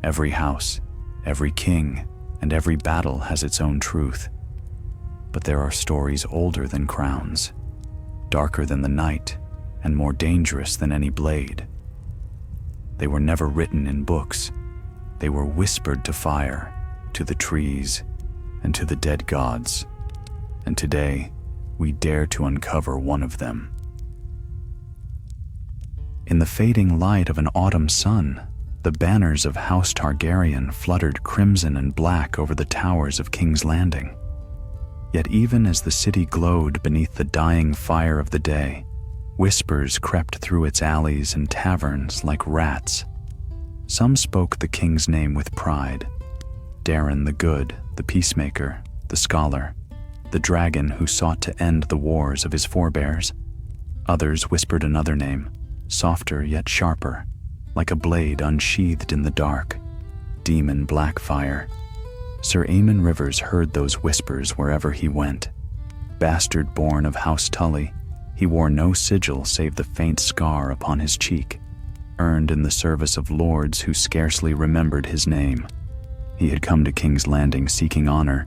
Every house, every king, and every battle has its own truth. But there are stories older than crowns, darker than the night, and more dangerous than any blade. They were never written in books. They were whispered to fire, to the trees, and to the dead gods. And today, we dare to uncover one of them. In the fading light of an autumn sun, the banners of House Targaryen fluttered crimson and black over the towers of King's Landing. Yet even as the city glowed beneath the dying fire of the day, whispers crept through its alleys and taverns like rats. Some spoke the king's name with pride: Daeron the Good, the peacemaker, the scholar, the dragon who sought to end the wars of his forebears. Others whispered another name, softer yet sharper, like a blade unsheathed in the dark: Demon Blackfyre. Sir Aemon Rivers heard those whispers wherever he went. Bastard born of House Tully, he wore no sigil save the faint scar upon his cheek, earned in the service of lords who scarcely remembered his name. He had come to King's Landing seeking honor,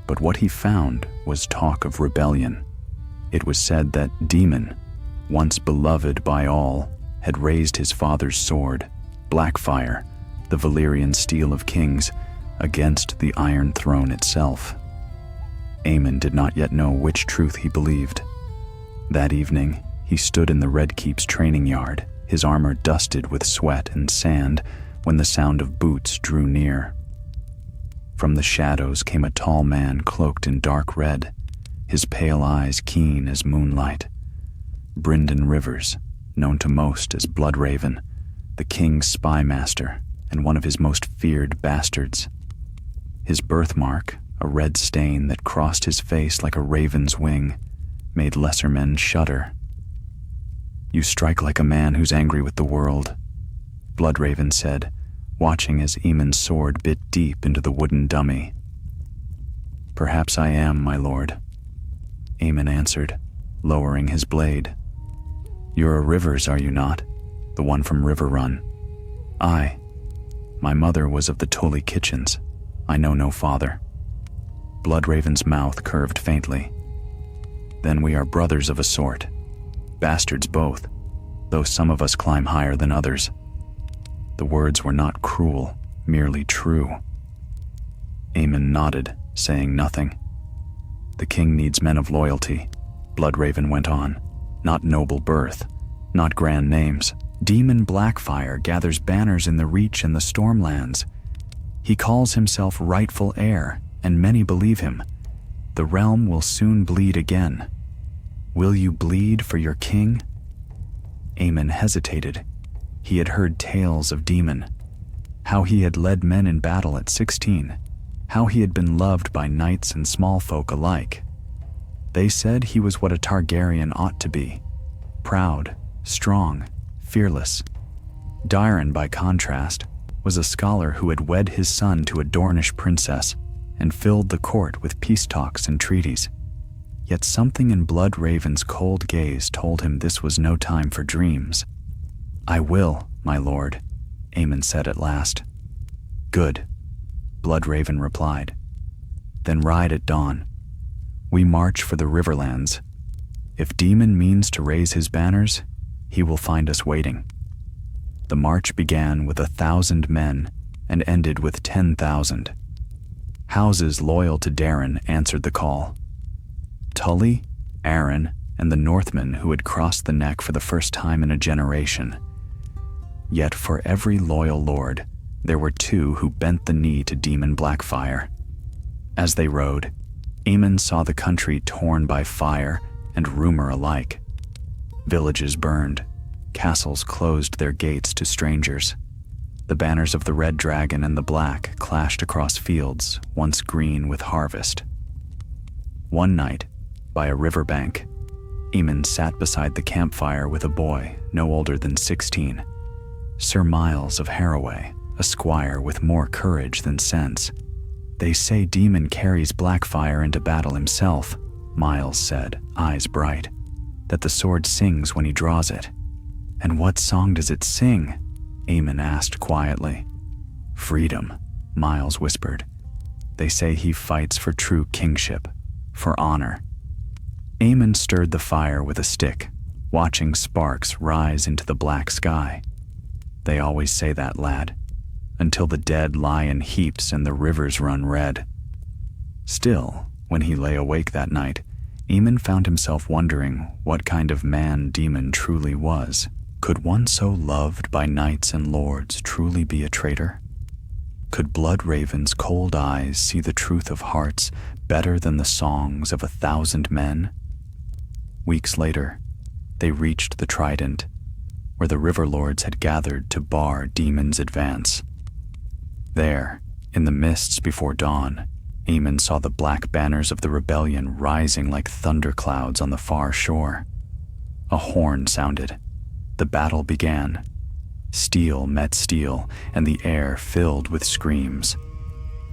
but what he found was talk of rebellion. It was said that Demon, once beloved by all, had raised his father's sword, Blackfyre, the Valyrian steel of kings, against the Iron Throne itself. Aemon did not yet know which truth he believed. That evening, he stood in the Red Keep's training yard, his armor dusted with sweat and sand, when the sound of boots drew near. From the shadows came a tall man cloaked in dark red, his pale eyes keen as moonlight. Brynden Rivers, known to most as Bloodraven, the king's spy master and one of his most feared bastards. His birthmark, a red stain that crossed his face like a raven's wing, made lesser men shudder. "You strike like a man who's angry with the world," Bloodraven said, watching as Aemon's sword bit deep into the wooden dummy. "Perhaps I am, my lord," Aemon answered, lowering his blade. "You're a Rivers, are you not? The one from Riverrun?" "Aye. My mother was of the Tully Kitchens. I know no father." Bloodraven's mouth curved faintly. "Then we are brothers of a sort. Bastards both, though some of us climb higher than others." The words were not cruel, merely true. Aemon nodded, saying nothing. "The king needs men of loyalty," Bloodraven went on. "Not noble birth, not grand names. Demon Blackfyre gathers banners in the Reach and the Stormlands. He calls himself rightful heir, and many believe him. The realm will soon bleed again. Will you bleed for your king?" Aemon hesitated. He had heard tales of Demon, how he had led men in battle at 16, how he had been loved by knights and small folk alike. They said he was what a Targaryen ought to be: proud, strong, fearless. Daeron, by contrast, was a scholar who had wed his son to a Dornish princess and filled the court with peace talks and treaties. Yet something in Bloodraven's cold gaze told him this was no time for dreams. "I will, my lord," Aemon said at last. "Good," Bloodraven replied. "Then ride at dawn. We march for the Riverlands. If Demon means to raise his banners, he will find us waiting." The march began with 1,000 men and ended with 10,000. Houses loyal to Daeron answered the call: Tully, Arryn, and the Northmen who had crossed the neck for the first time in a generation. Yet for every loyal lord, there were 2 who bent the knee to Demon Blackfyre. As they rode, Aemon saw the country torn by fire and rumor alike. Villages burned, castles closed their gates to strangers. The banners of the Red Dragon and the Black clashed across fields once green with harvest. One night, by a riverbank, Aemon sat beside the campfire with a boy no older than 16, Sir Miles of Harroway, a squire with more courage than sense. "They say Demon carries Blackfyre into battle himself," Miles said, eyes bright, "that the sword sings when he draws it." "And what song does it sing?" Aemon asked quietly. Freedom, Miles whispered. They say he fights for true kingship, for honor. Aemon stirred the fire with a stick, watching sparks rise into the black sky. They always say that, lad, until the dead lie in heaps and the rivers run red. Still, when he lay awake that night, Aemon found himself wondering what kind of man Daemon truly was. Could one so loved by knights and lords truly be a traitor? Could Bloodraven's cold eyes see the truth of hearts better than the songs of 1,000 men? Weeks later, they reached the Trident, where the River Lords had gathered to bar Daemon's advance. There, in the mists before dawn, Aemon saw the black banners of the rebellion rising like thunderclouds on the far shore. A horn sounded. The battle began. Steel met steel, and the air filled with screams.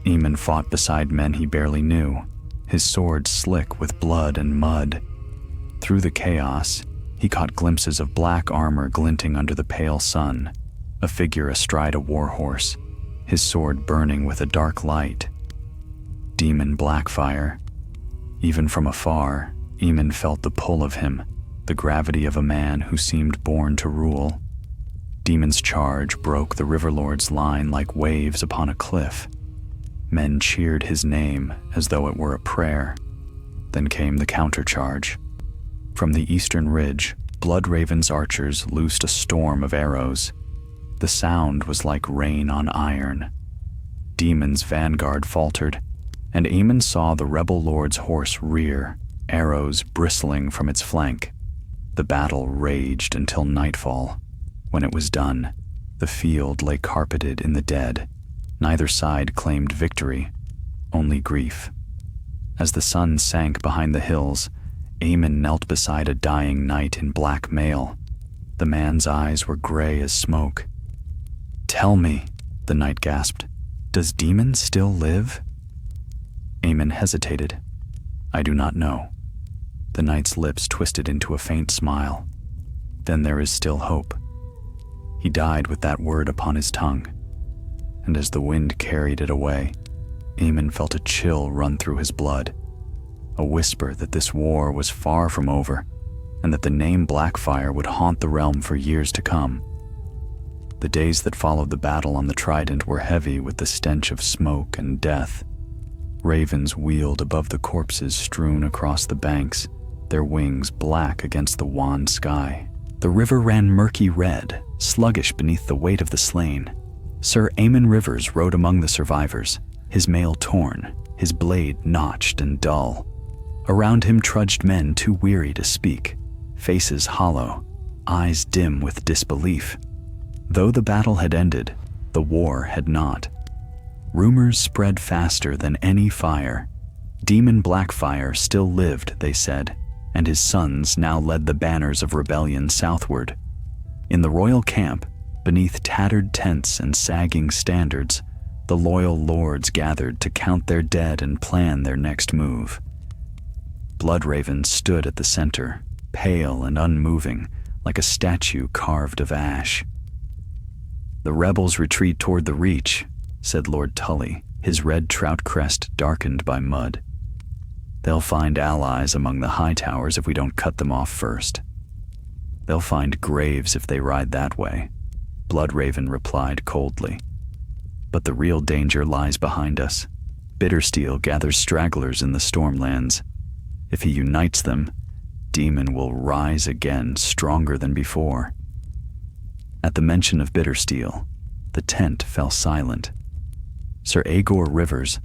Aemon fought beside men he barely knew, his sword slick with blood and mud. Through the chaos, he caught glimpses of black armor glinting under the pale sun, a figure astride a warhorse, his sword burning with a dark light. Demon Blackfyre. Even from afar, Aemon felt the pull of him, the gravity of a man who seemed born to rule. Daemon's charge broke the River Lord's line like waves upon a cliff. Men cheered his name as though it were a prayer. Then came the countercharge. From the eastern ridge, Bloodraven's archers loosed a storm of arrows. The sound was like rain on iron. Daemon's vanguard faltered, and Aemon saw the rebel lord's horse rear, arrows bristling from its flank. The battle raged until nightfall. When it was done, the field lay carpeted in the dead. Neither side claimed victory, only grief. As the sun sank behind the hills, Aemon knelt beside a dying knight in black mail. The man's eyes were gray as smoke. "Tell me," the knight gasped, "does Daemon still live?" Aemon hesitated. "I do not know." The knight's lips twisted into a faint smile. "Then there is still hope." He died with that word upon his tongue, and as the wind carried it away, Aemon felt a chill run through his blood, a whisper that this war was far from over, and that the name Blackfyre would haunt the realm for years to come. The days that followed the battle on the Trident were heavy with the stench of smoke and death. Ravens wheeled above the corpses strewn across the banks, their wings black against the wan sky. The river ran murky red, sluggish beneath the weight of the slain. Sir Aemon Rivers rode among the survivors, his mail torn, his blade notched and dull. Around him trudged men too weary to speak, faces hollow, eyes dim with disbelief. Though the battle had ended, the war had not. Rumors spread faster than any fire. Daemon Blackfyre still lived, they said, and his sons now led the banners of rebellion southward. In the royal camp, beneath tattered tents and sagging standards, the loyal lords gathered to count their dead and plan their next move. Bloodraven stood at the center, pale and unmoving, like a statue carved of ash. "The rebels retreat toward the Reach," said Lord Tully, his red trout crest darkened by mud. "They'll find allies among the high towers if we don't cut them off first." "They'll find graves if they ride that way," Bloodraven replied coldly. "But the real danger lies behind us. Bittersteel gathers stragglers in the Stormlands. If he unites them, Daemon will rise again stronger than before." At the mention of Bittersteel, the tent fell silent. Sir Aegor Rivers,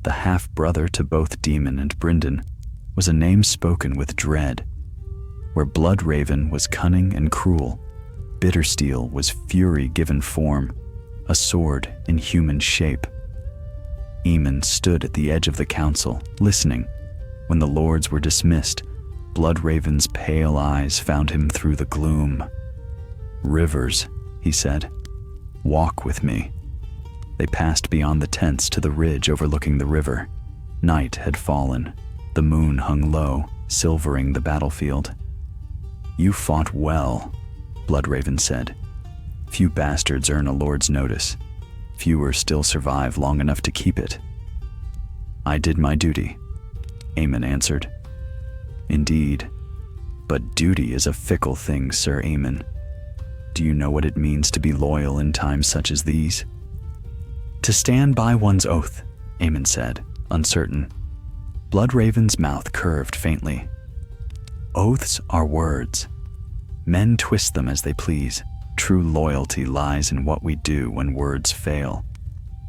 the half-brother to both Daemon and Brynden, was a name spoken with dread. Where Bloodraven was cunning and cruel, Bittersteel was fury given form, a sword in human shape. Aemon stood at the edge of the council, listening. When the lords were dismissed, Bloodraven's pale eyes found him through the gloom. "Rivers," he said, "walk with me." They passed beyond the tents to the ridge overlooking the river. Night had fallen. The moon hung low, silvering the battlefield. "You fought well," Bloodraven said. "Few bastards earn a lord's notice. Fewer still survive long enough to keep it. I did my duty, Aemon answered. Indeed, but duty is a fickle thing, Sir Aemon. Do you know what it means to be loyal in times such as these? To stand by one's oath, Aemon said, uncertain. Bloodraven's mouth curved faintly. Oaths are words. Men twist them as they please. True loyalty lies in what we do when words fail.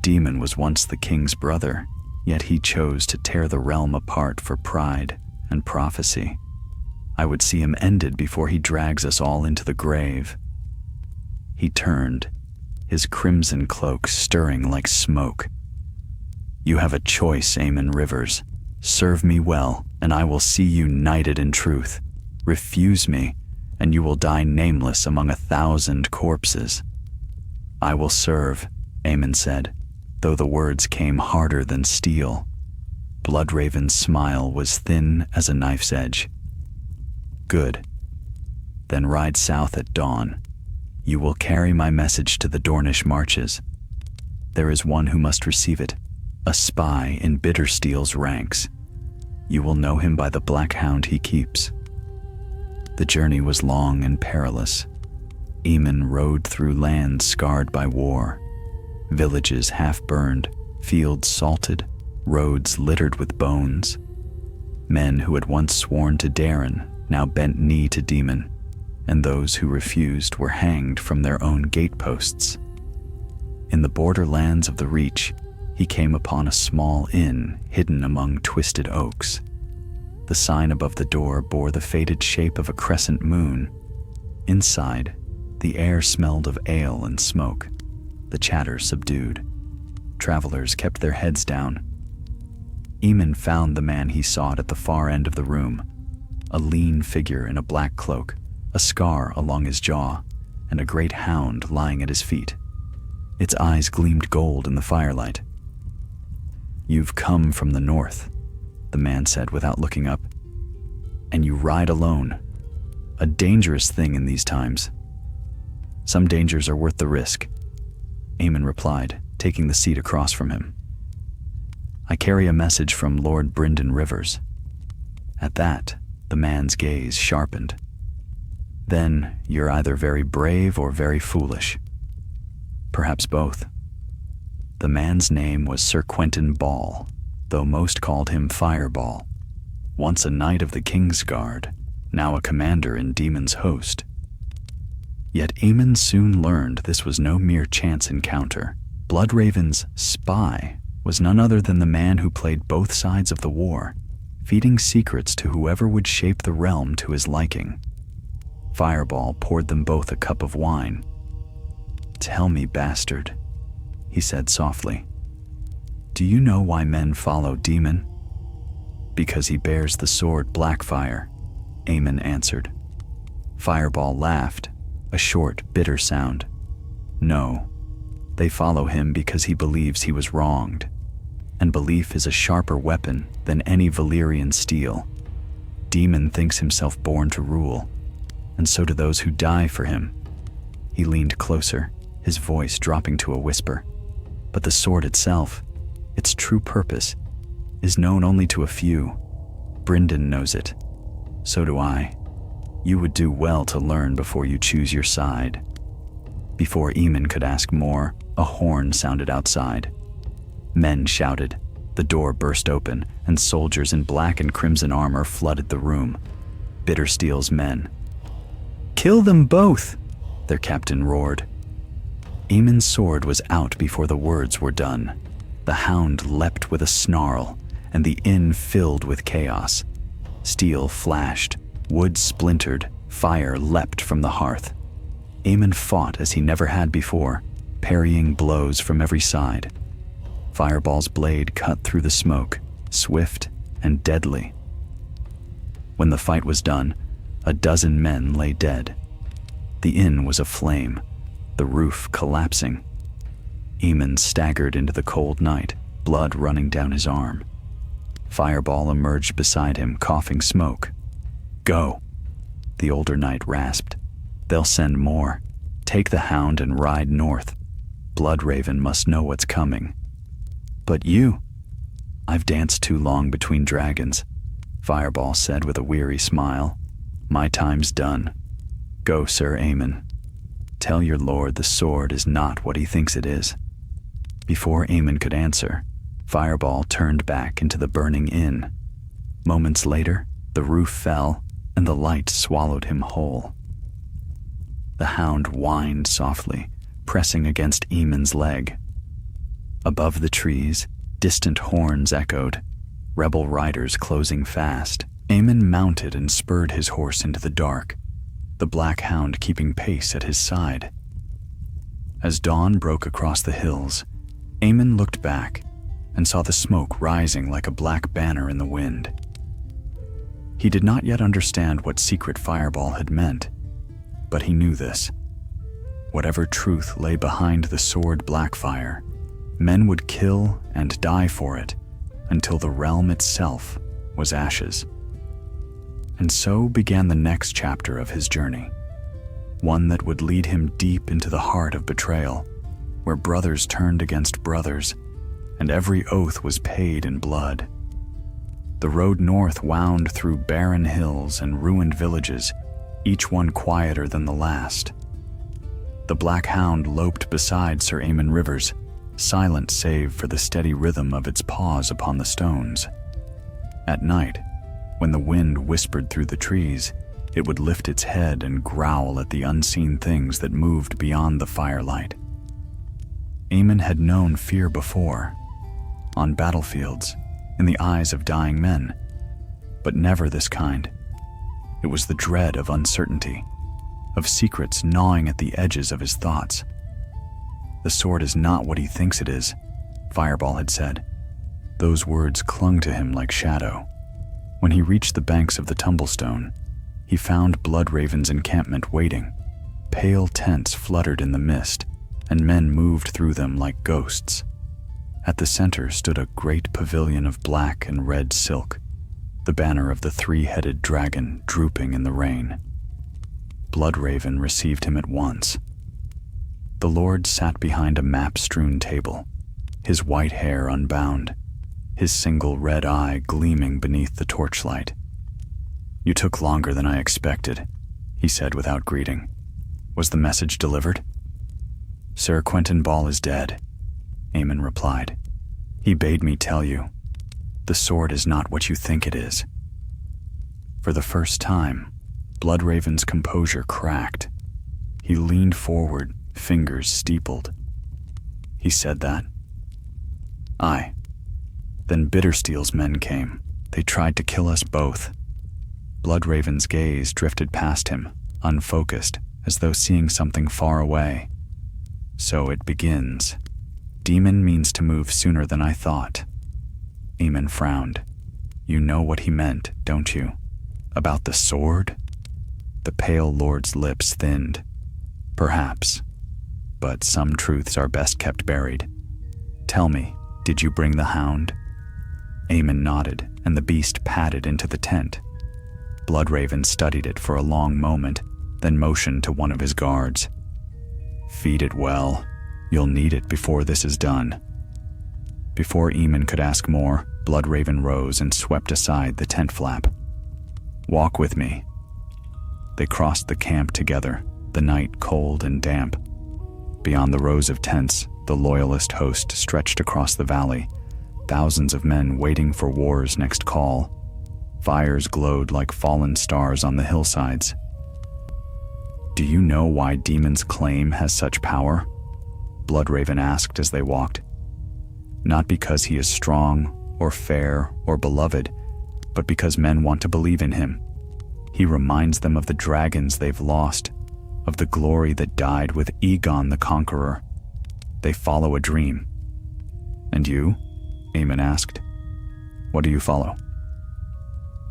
Daemon was once the king's brother, yet he chose to tear the realm apart for pride and prophecy. I would see him ended before he drags us all into the grave. He turned, his crimson cloak stirring like smoke. You have a choice, Aemon Rivers. Serve me well, and I will see you knighted in truth. Refuse me, and you will die nameless among 1,000 corpses. I will serve, Aemon said, though the words came harder than steel. Bloodraven's smile was thin as a knife's edge. Good. Then ride south at dawn. You will carry my message to the Dornish marches. There is one who must receive it, a spy in Bittersteel's ranks. You will know him by the black hound he keeps. The journey was long and perilous. Aemon rode through lands scarred by war, villages half-burned, fields salted, roads littered with bones. Men who had once sworn to Daeron now bent knee to Daemon, and those who refused were hanged from their own gateposts. In the borderlands of the Reach, he came upon a small inn hidden among twisted oaks. The sign above the door bore the faded shape of a crescent moon. Inside, the air smelled of ale and smoke, the chatter subdued. Travelers kept their heads down. Aemon found the man he sought at the far end of the room, a lean figure in a black cloak, a scar along his jaw, and a great hound lying at his feet. Its eyes gleamed gold in the firelight. You've come from the north, the man said without looking up. And you ride alone, a dangerous thing in these times. Some dangers are worth the risk, Aemon replied, taking the seat across from him. I carry a message from Lord Brynden Rivers. At that, the man's gaze sharpened. Then you're either very brave or very foolish. Perhaps both. The man's name was Sir Quentyn Ball, though most called him Fireball. Once a knight of the King's Guard, now a commander in Daemon's host. Yet Aemon soon learned this was no mere chance encounter. Bloodraven's spy was none other than the man who played both sides of the war, feeding secrets to whoever would shape the realm to his liking. Fireball poured them both a cup of wine. Tell me, bastard, he said softly. Do you know why men follow Daemon? Because he bears the sword Blackfyre, Aemon answered. Fireball laughed, a short, bitter sound. No, they follow him because he believes he was wronged, and belief is a sharper weapon than any Valyrian steel. Daemon thinks himself born to rule, and so do those who die for him. He leaned closer, his voice dropping to a whisper. But the sword itself, its true purpose, is known only to a few. Brynden knows it. So do I. You would do well to learn before you choose your side. Before Aemon could ask more, a horn sounded outside. Men shouted. The door burst open, and soldiers in black and crimson armor flooded the room. Bittersteel's men. Kill them both, their captain roared. Aemon's sword was out before the words were done. The hound leapt with a snarl, and the inn filled with chaos. Steel flashed, wood splintered, fire leapt from the hearth. Aemon fought as he never had before, parrying blows from every side. Fireball's blade cut through the smoke, swift and deadly. When the fight was done, a dozen men lay dead. The inn was aflame, the roof collapsing. Aemon staggered into the cold night, blood running down his arm. Fireball emerged beside him, coughing smoke. Go, the older knight rasped. They'll send more. Take the hound and ride north. Bloodraven must know what's coming. But you? I've danced too long between dragons, Fireball said with a weary smile. My time's done. Go, Sir Aemon. Tell your lord the sword is not what he thinks it is. Before Aemon could answer, Fireball turned back into the burning inn. Moments later, the roof fell and the light swallowed him whole. The hound whined softly, pressing against Aemon's leg. Above the trees, distant horns echoed, rebel riders closing fast. Aemon mounted and spurred his horse into the dark, the black hound keeping pace at his side. As dawn broke across the hills, Aemon looked back and saw the smoke rising like a black banner in the wind. He did not yet understand what secret Fireball had meant, but he knew this. Whatever truth lay behind the sword Blackfyre, men would kill and die for it until the realm itself was ashes. And so began the next chapter of his journey, one that would lead him deep into the heart of betrayal, where brothers turned against brothers, and every oath was paid in blood. The road north wound through barren hills and ruined villages, each one quieter than the last. The Black Hound loped beside Sir Aemon Rivers, silent save for the steady rhythm of its paws upon the stones. At night, when the wind whispered through the trees, it would lift its head and growl at the unseen things that moved beyond the firelight. Aemon had known fear before, on battlefields, in the eyes of dying men, but never this kind. It was the dread of uncertainty, of secrets gnawing at the edges of his thoughts. The sword is not what he thinks it is, Fireball had said. Those words clung to him like shadow. When he reached the banks of the Tumblestone, he found Bloodraven's encampment waiting. Pale tents fluttered in the mist, and men moved through them like ghosts. At the center stood a great pavilion of black and red silk, the banner of the three-headed dragon drooping in the rain. Bloodraven received him at once. The lord sat behind a map-strewn table, his white hair unbound, his single red eye gleaming beneath the torchlight. You took longer than I expected, he said without greeting. Was the message delivered? Sir Quentin Ball is dead, Aemon replied. He bade me tell you, the sword is not what you think it is. For the first time, Bloodraven's composure cracked. He leaned forward, fingers steepled. He said that? Aye. Then Bittersteel's men came. They tried to kill us both. Bloodraven's gaze drifted past him, unfocused, as though seeing something far away. So it begins. Demon means to move sooner than I thought. Aemon frowned. You know what he meant, don't you? About the sword? The pale lord's lips thinned. Perhaps. But some truths are best kept buried. Tell me, did you bring the hound? Aemon nodded, and the beast padded into the tent. Bloodraven studied it for a long moment, then motioned to one of his guards. Feed it well. You'll need it before this is done. Before Aemon could ask more, Bloodraven rose and swept aside the tent flap. Walk with me. They crossed the camp together, the night cold and damp. Beyond the rows of tents, the loyalist host stretched across the valley, thousands of men waiting for war's next call. Fires glowed like fallen stars on the hillsides. Do you know why Demon's claim has such power? Bloodraven asked as they walked. Not because he is strong, or fair, or beloved, but because men want to believe in him. He reminds them of the dragons they've lost, of the glory that died with Aegon the Conqueror. They follow a dream. And you? Aemon asked. What do you follow?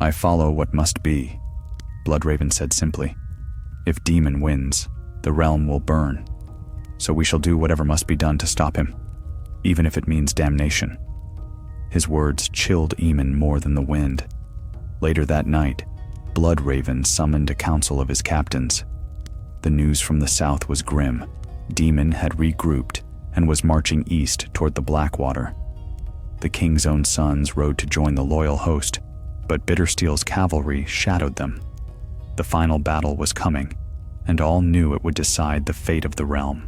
I follow what must be, Bloodraven said simply. If Demon wins, the realm will burn. So we shall do whatever must be done to stop him, even if it means damnation. His words chilled Aemon more than the wind. Later that night, Bloodraven summoned a council of his captains. The news from the south was grim. Demon had regrouped and was marching east toward the Blackwater. The king's own sons rode to join the loyal host, but Bittersteel's cavalry shadowed them. The final battle was coming, and all knew it would decide the fate of the realm.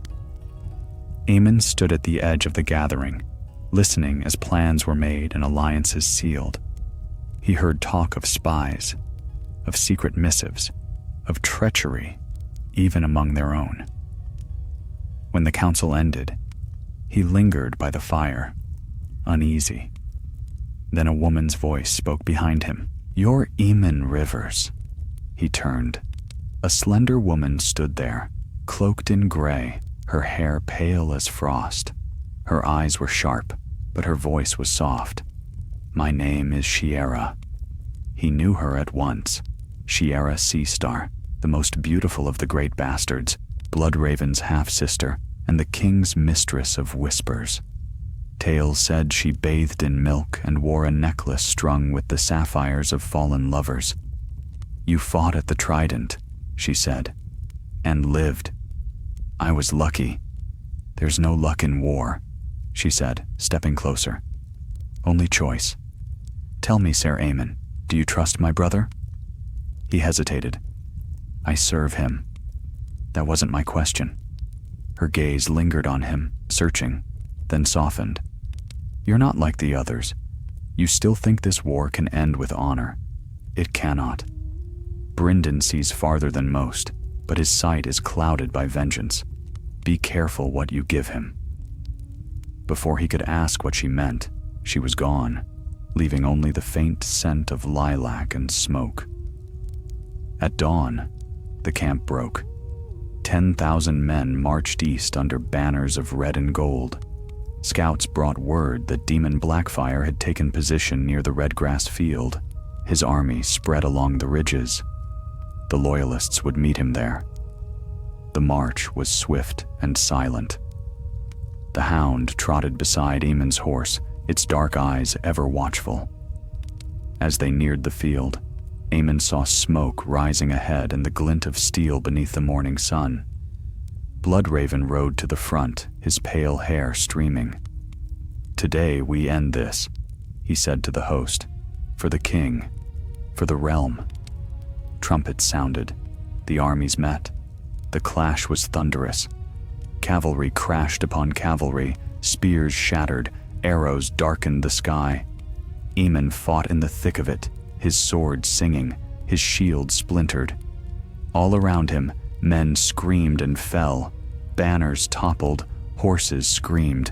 Aemon stood at the edge of the gathering, listening as plans were made and alliances sealed. He heard talk of spies, of secret missives, of treachery, even among their own. When the council ended, he lingered by the fire, uneasy. Then a woman's voice spoke behind him. "You're Aemon Rivers." He turned. A slender woman stood there, cloaked in gray, her hair pale as frost. Her eyes were sharp, but her voice was soft. "My name is Shiera." He knew her at once. Shiera Seastar, the most beautiful of the great bastards, Bloodraven's half-sister, and the king's mistress of whispers. Tales said she bathed in milk and wore a necklace strung with the sapphires of fallen lovers. "You fought at the Trident," she said, "and lived. I was lucky." "There's no luck in war," she said, stepping closer. "Only choice. Tell me, Ser Aemon, do you trust my brother?" He hesitated. "I serve him." That wasn't my question. Her gaze lingered on him, searching, then softened. "You're not like the others. You still think this war can end with honor. It cannot. Brynden sees farther than most, but his sight is clouded by vengeance. Be careful what you give him." Before he could ask what she meant, she was gone, leaving only the faint scent of lilac and smoke. At dawn, the camp broke. 10,000 men marched east under banners of red and gold. Scouts brought word that Demon Blackfyre had taken position near the Redgrass field. His army spread along the ridges. The loyalists would meet him there. The march was swift and silent. The hound trotted beside Aemon's horse, its dark eyes ever watchful. As they neared the field, Aemon saw smoke rising ahead and the glint of steel beneath the morning sun. Bloodraven rode to the front, his pale hair streaming. "Today we end this," he said to the host. "For the king, for the realm." Trumpets sounded. The armies met. The clash was thunderous. Cavalry crashed upon cavalry, spears shattered, arrows darkened the sky. Aemon fought in the thick of it, his sword singing, his shield splintered. All around him, men screamed and fell. Banners toppled, horses screamed.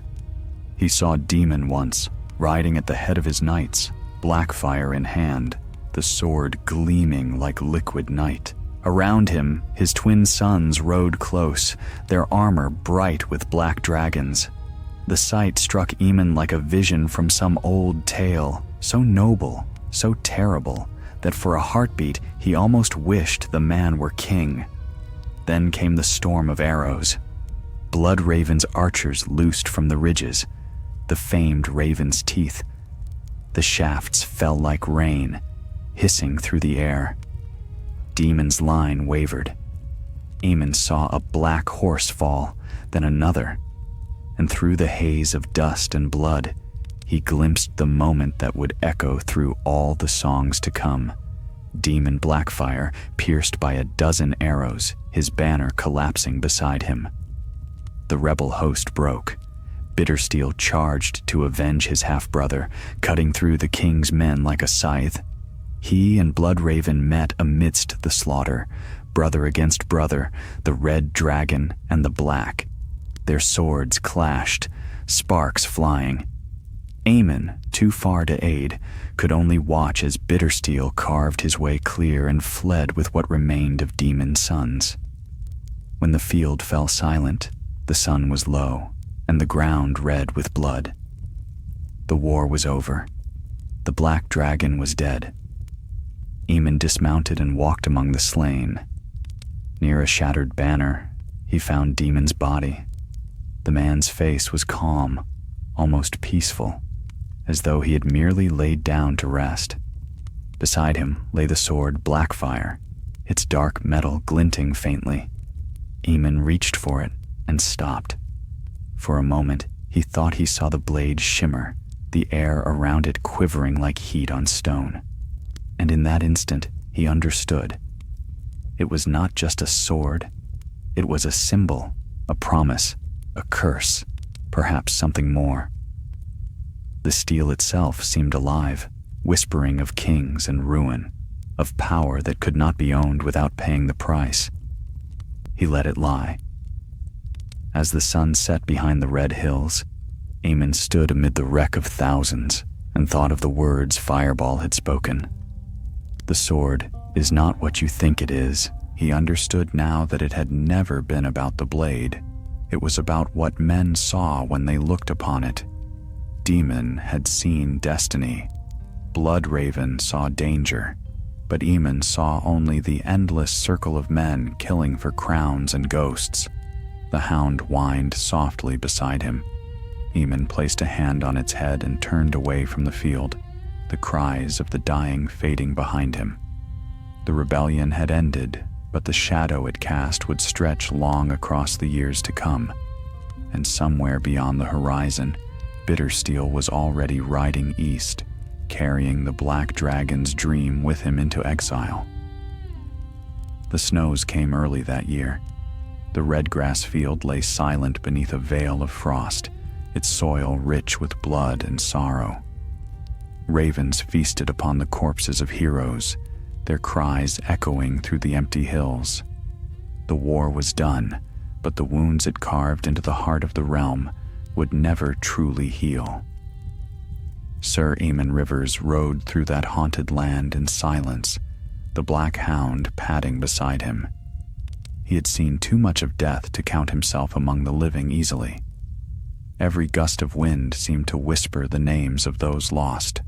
He saw Demon once, riding at the head of his knights, Blackfyre in hand, the sword gleaming like liquid night. Around him, his twin sons rode close, their armor bright with black dragons. The sight struck Aemon like a vision from some old tale, so noble, so terrible, that for a heartbeat he almost wished the man were king. Then came the storm of arrows. Bloodraven's archers loosed from the ridges, the famed raven's teeth. The shafts fell like rain, hissing through the air. Demon's line wavered. Aemon saw a black horse fall, then another, and through the haze of dust and blood, he glimpsed the moment that would echo through all the songs to come. Demon Blackfyre, pierced by a dozen arrows, his banner collapsing beside him. The rebel host broke. Bittersteel charged to avenge his half-brother, cutting through the king's men like a scythe. He and Bloodraven met amidst the slaughter, brother against brother, the red dragon and the black. Their swords clashed, sparks flying. Aemon, too far to aid, could only watch as Bittersteel carved his way clear and fled with what remained of Demon's sons. When the field fell silent, the sun was low, and the ground red with blood. The war was over. The black dragon was dead. Aemon dismounted and walked among the slain. Near a shattered banner, he found Demon's body. The man's face was calm, almost peaceful, as though he had merely laid down to rest. Beside him lay the sword Blackfyre, its dark metal glinting faintly. Aemon reached for it and stopped. For a moment, he thought he saw the blade shimmer, the air around it quivering like heat on stone. And in that instant, he understood. It was not just a sword. It was a symbol, a promise, a curse, perhaps something more. The steel itself seemed alive, whispering of kings and ruin, of power that could not be owned without paying the price. He let it lie. As the sun set behind the red hills, Aemon stood amid the wreck of thousands and thought of the words Fireball had spoken. The sword is not what you think it is. He understood now that it had never been about the blade. It was about what men saw when they looked upon it. Daemon had seen destiny. Bloodraven saw danger, but Aemon saw only the endless circle of men killing for crowns and ghosts. The hound whined softly beside him. Aemon placed a hand on its head and turned away from the field, the cries of the dying fading behind him. The rebellion had ended, but the shadow it cast would stretch long across the years to come, and somewhere beyond the horizon, Bittersteel was already riding east, carrying the Black Dragon's dream with him into exile. The snows came early that year. The red grass field lay silent beneath a veil of frost, its soil rich with blood and sorrow. Ravens feasted upon the corpses of heroes, their cries echoing through the empty hills. The war was done, but the wounds it carved into the heart of the realm would never truly heal. Sir Aemon Rivers rode through that haunted land in silence, the black hound padding beside him. He had seen too much of death to count himself among the living easily. Every gust of wind seemed to whisper the names of those lost.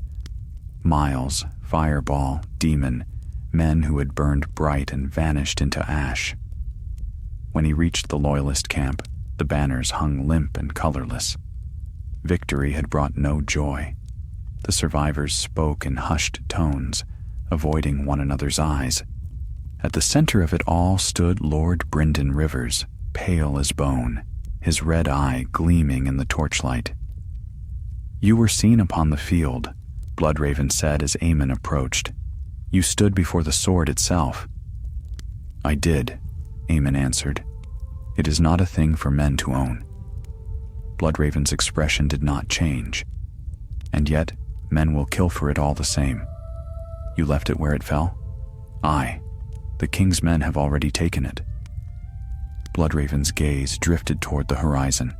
Miles, Fireball, Daemon, men who had burned bright and vanished into ash. When he reached the Loyalist camp, the banners hung limp and colorless. Victory had brought no joy. The survivors spoke in hushed tones, avoiding one another's eyes. At the center of it all stood Lord Brynden Rivers, pale as bone, his red eye gleaming in the torchlight. "You were seen upon the field," Bloodraven said as Aemon approached. "You stood before the sword itself." "I did," Aemon answered. "It is not a thing for men to own." Bloodraven's expression did not change. "And yet, men will kill for it all the same. You left it where it fell?" "Aye. The king's men have already taken it." Bloodraven's gaze drifted toward the horizon.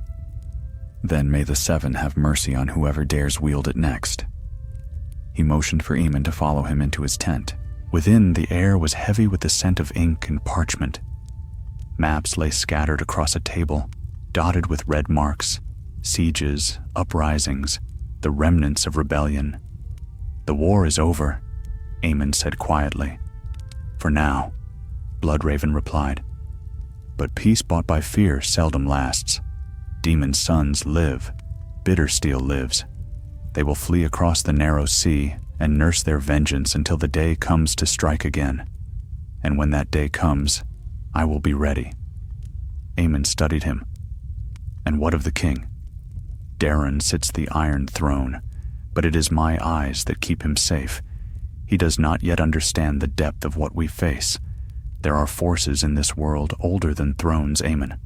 "Then may the Seven have mercy on whoever dares wield it next." He motioned for Aemon to follow him into his tent. Within, the air was heavy with the scent of ink and parchment. Maps lay scattered across a table, dotted with red marks, sieges, uprisings, the remnants of rebellion. "The war is over," Aemon said quietly. "For now," Bloodraven replied. "But peace bought by fear seldom lasts. Daemon's sons live. Bittersteel lives. They will flee across the narrow sea and nurse their vengeance until the day comes to strike again. And when that day comes, I will be ready." Aemon studied him. "And what of the king? Daron sits the Iron Throne, but it is my eyes that keep him safe. He does not yet understand the depth of what we face. There are forces in this world older than thrones, Aemon,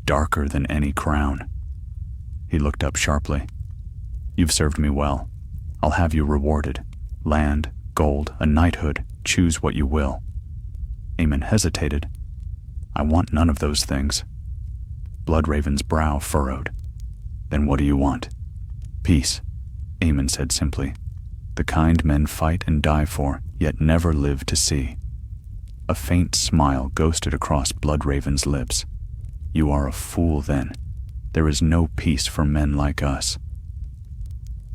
darker than any crown." He looked up sharply. "You've served me well. I'll have you rewarded. Land, gold, a knighthood, choose what you will." Aemon hesitated. "I want none of those things." Bloodraven's brow furrowed. "Then what do you want?" "Peace," Aemon said simply. "The kind men fight and die for, yet never live to see." A faint smile ghosted across Bloodraven's lips. "You are a fool, then. There is no peace for men like us."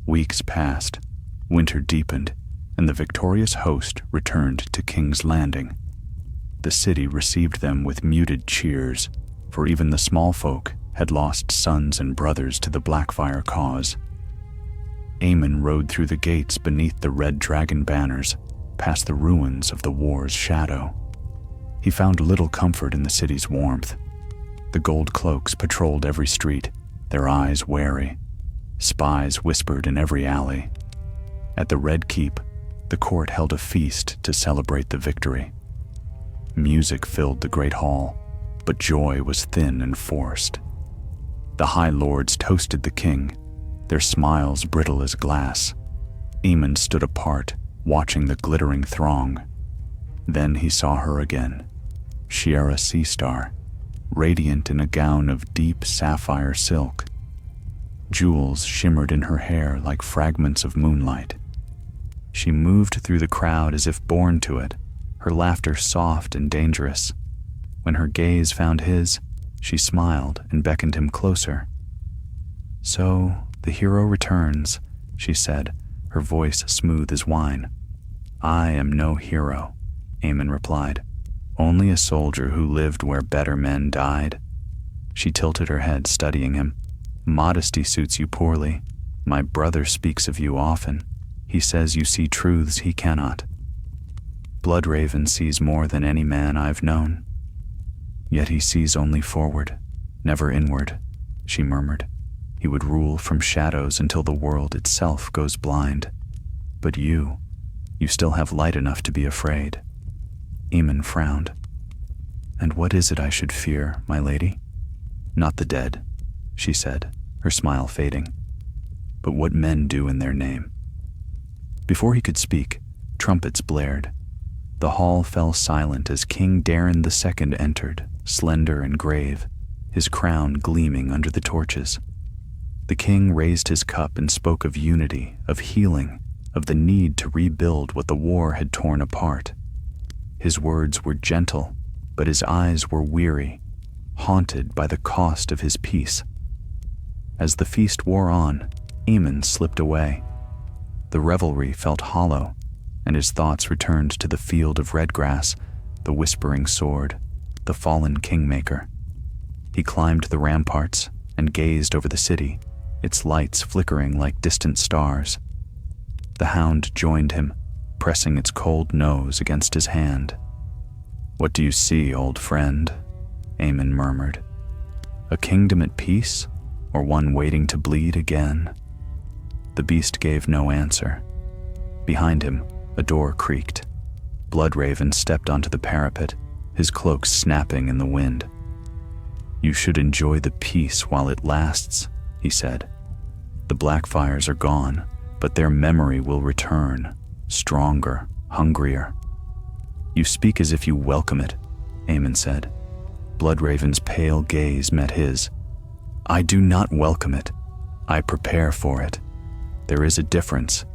Weeks passed, winter deepened, and the victorious host returned to King's Landing. The city received them with muted cheers, for even the small folk had lost sons and brothers to the Blackfyre cause. Aemon rode through the gates beneath the red dragon banners, past the ruins of the war's shadow. He found little comfort in the city's warmth. The gold cloaks patrolled every street, their eyes wary. Spies whispered in every alley. At the Red Keep, the court held a feast to celebrate the victory. Music filled the great hall, but joy was thin and forced. The high lords toasted the king, their smiles brittle as glass. Aemon stood apart, watching the glittering throng. Then he saw her again, Shiera Seastar, radiant in a gown of deep sapphire silk. Jewels shimmered in her hair like fragments of moonlight. She moved through the crowd as if born to it, her laughter soft and dangerous. When her gaze found his, she smiled and beckoned him closer. "So, the hero returns," she said, her voice smooth as wine. "I am no hero," Aemon replied, "only a soldier who lived where better men died." She tilted her head, studying him. "Modesty suits you poorly. My brother speaks of you often. He says you see truths he cannot. Bloodraven sees more than any man I've known. Yet he sees only forward, never inward," she murmured. "He would rule from shadows until the world itself goes blind. But you still have light enough to be afraid." Aemon frowned. "And what is it I should fear, my lady?" "Not the dead," she said, her smile fading, "but what men do in their name." Before he could speak, trumpets blared. The hall fell silent as King Daeron II entered, slender and grave, his crown gleaming under the torches. The king raised his cup and spoke of unity, of healing, of the need to rebuild what the war had torn apart. His words were gentle, but his eyes were weary, haunted by the cost of his peace. As the feast wore on, Aemon slipped away. The revelry felt hollow, and his thoughts returned to the field of red grass, the whispering sword, the fallen kingmaker. He climbed the ramparts and gazed over the city, its lights flickering like distant stars. The hound joined him, pressing its cold nose against his hand. "What do you see, old friend?" Aemon murmured. "A kingdom at peace, or one waiting to bleed again?" The beast gave no answer. Behind him, a door creaked. Bloodraven stepped onto the parapet, his cloak snapping in the wind. "You should enjoy the peace while it lasts," he said. "The Blackfyres are gone, but their memory will return, stronger, hungrier." "You speak as if you welcome it," Aemon said. Bloodraven's pale gaze met his. "I do not welcome it. I prepare for it. There is a difference."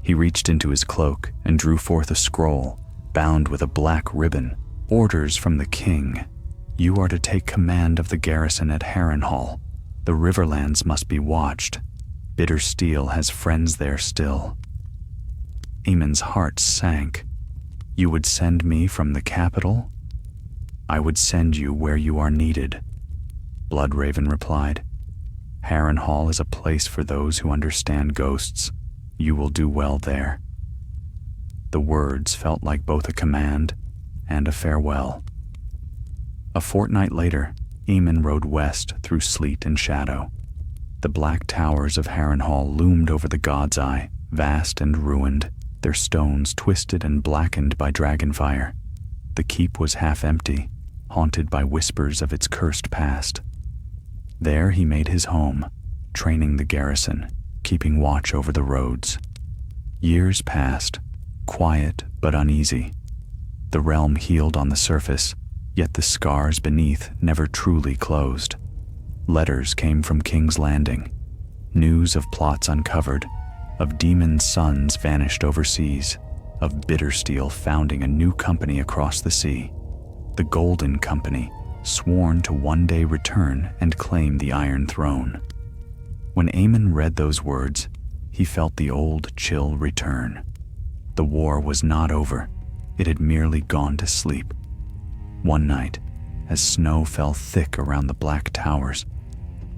He reached into his cloak and drew forth a scroll, bound with a black ribbon. "Orders from the king. You are to take command of the garrison at Harrenhal. The Riverlands must be watched. Bitter Steel has friends there still." Aemon's heart sank. "You would send me from the capital?" "I would send you where you are needed," Bloodraven replied. "Harrenhal is a place for those who understand ghosts. You will do well there." The words felt like both a command and a farewell. A fortnight later, Aemon rode west through sleet and shadow. The black towers of Harrenhal loomed over the God's Eye, vast and ruined, their stones twisted and blackened by dragonfire. The keep was half empty, haunted by whispers of its cursed past. There he made his home, training the garrison, keeping watch over the roads. Years passed, quiet but uneasy. The realm healed on the surface, yet the scars beneath never truly closed. Letters came from King's Landing, news of plots uncovered, of demon sons vanished overseas, of Bittersteel founding a new company across the sea, the Golden Company, sworn to one day return and claim the Iron Throne. When Aemon read those words, he felt the old chill return. The war was not over, it had merely gone to sleep. One night, as snow fell thick around the black towers,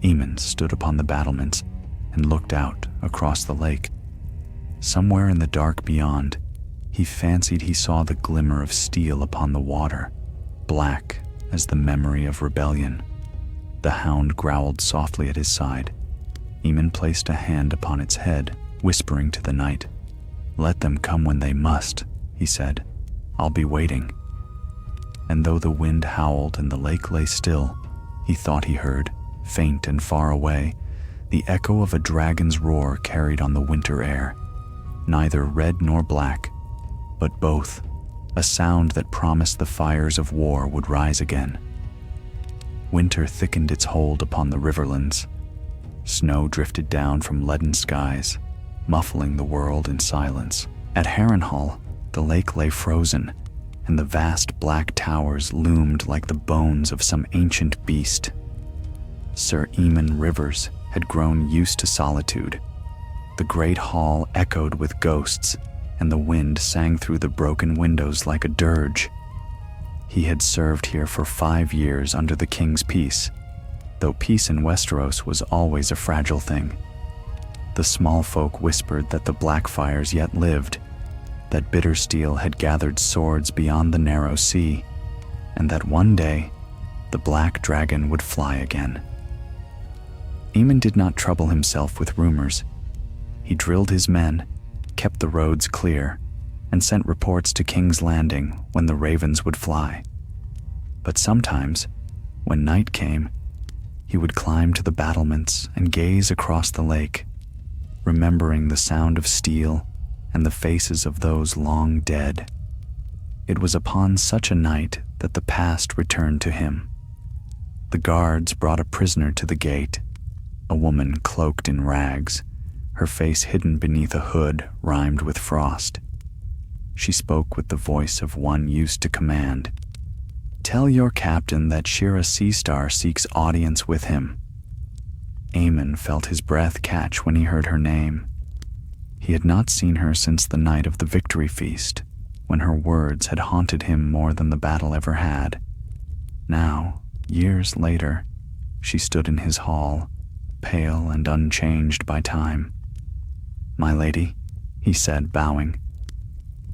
Aemon stood upon the battlements and looked out across the lake. Somewhere in the dark beyond, he fancied he saw the glimmer of steel upon the water, black as the memory of rebellion. The hound growled softly at his side. Aemon placed a hand upon its head, whispering to the night. "Let them come when they must," he said. "I'll be waiting." And though the wind howled and the lake lay still, he thought he heard, faint and far away, the echo of a dragon's roar carried on the winter air. Neither red nor black, but both, a sound that promised the fires of war would rise again. Winter thickened its hold upon the riverlands. Snow drifted down from leaden skies, muffling the world in silence. At Harrenhal, the lake lay frozen, and the vast black towers loomed like the bones of some ancient beast. Sir Aemon Rivers had grown used to solitude. The great hall echoed with ghosts, and the wind sang through the broken windows like a dirge. He had served here for 5 years under the king's peace, though peace in Westeros was always a fragile thing. The small folk whispered that the Blackfyres yet lived, that Bittersteel had gathered swords beyond the narrow sea, and that one day the black dragon would fly again. Aemon did not trouble himself with rumors. He drilled his men, kept the roads clear, and sent reports to King's Landing when the ravens would fly. But sometimes, when night came, he would climb to the battlements and gaze across the lake, remembering the sound of steel and the faces of those long dead. It was upon such a night that the past returned to him. The guards brought a prisoner to the gate, a woman cloaked in rags, her face hidden beneath a hood rimed with frost. She spoke with the voice of one used to command. "Tell your captain that Shira Seastar seeks audience with him." Aemon felt his breath catch when he heard her name. He had not seen her since the night of the victory feast, when her words had haunted him more than the battle ever had. Now, years later, she stood in his hall, pale and unchanged by time. "My lady," he said, bowing,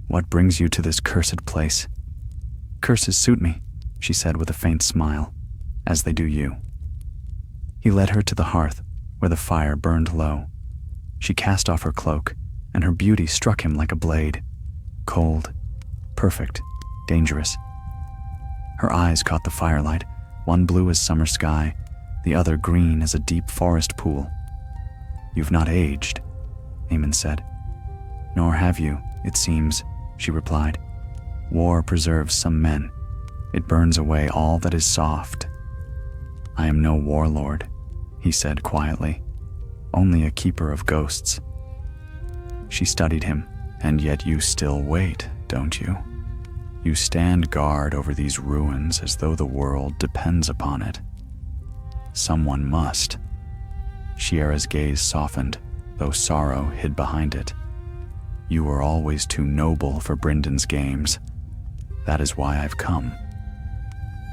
"what brings you to this cursed place?" "Curses suit me," she said with a faint smile, "as they do you." He led her to the hearth, where the fire burned low. She cast off her cloak, and her beauty struck him like a blade. Cold, perfect, dangerous. Her eyes caught the firelight, one blue as summer sky, the other green as a deep forest pool. "You've not aged," Aemon said. "Nor have you, it seems," she replied. "War preserves some men. It burns away all that is soft." "I am no warlord," he said quietly, "only a keeper of ghosts." She studied him. "And yet you still wait, don't you? You stand guard over these ruins as though the world depends upon it." "Someone must." Shiera's gaze softened, though sorrow hid behind it. "You were always too noble for Bryndon's games. That is why I've come."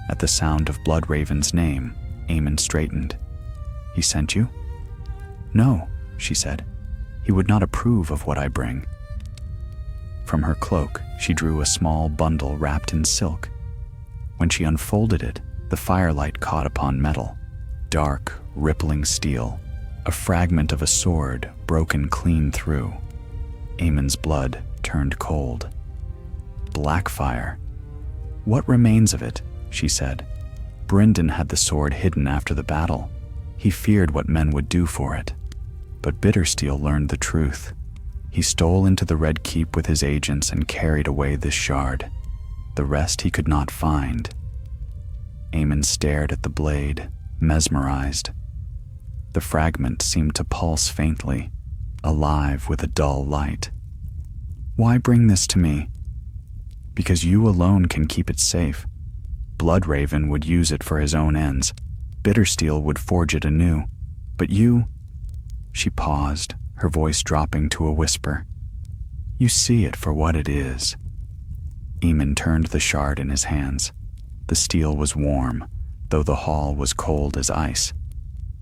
At the sound of Bloodraven's name, Aemon straightened. "He sent you?" "No," she said. "He would not approve of what I bring." From her cloak, she drew a small bundle wrapped in silk. When she unfolded it, the firelight caught upon metal, dark, rippling steel, a fragment of a sword broken clean through. Aemon's blood turned cold. "Blackfyre. What remains of it?" she said. "Bryndon had the sword hidden after the battle. He feared what men would do for it. But Bittersteel learned the truth. He stole into the Red Keep with his agents and carried away this shard. The rest he could not find." Aemon stared at the blade, mesmerized. The fragment seemed to pulse faintly, alive with a dull light. "Why bring this to me?" "Because you alone can keep it safe. Bloodraven would use it for his own ends. Bittersteel would forge it anew. But you—" She paused, her voice dropping to a whisper. "You see it for what it is." Aemon turned the shard in his hands. The steel was warm, though the hall was cold as ice.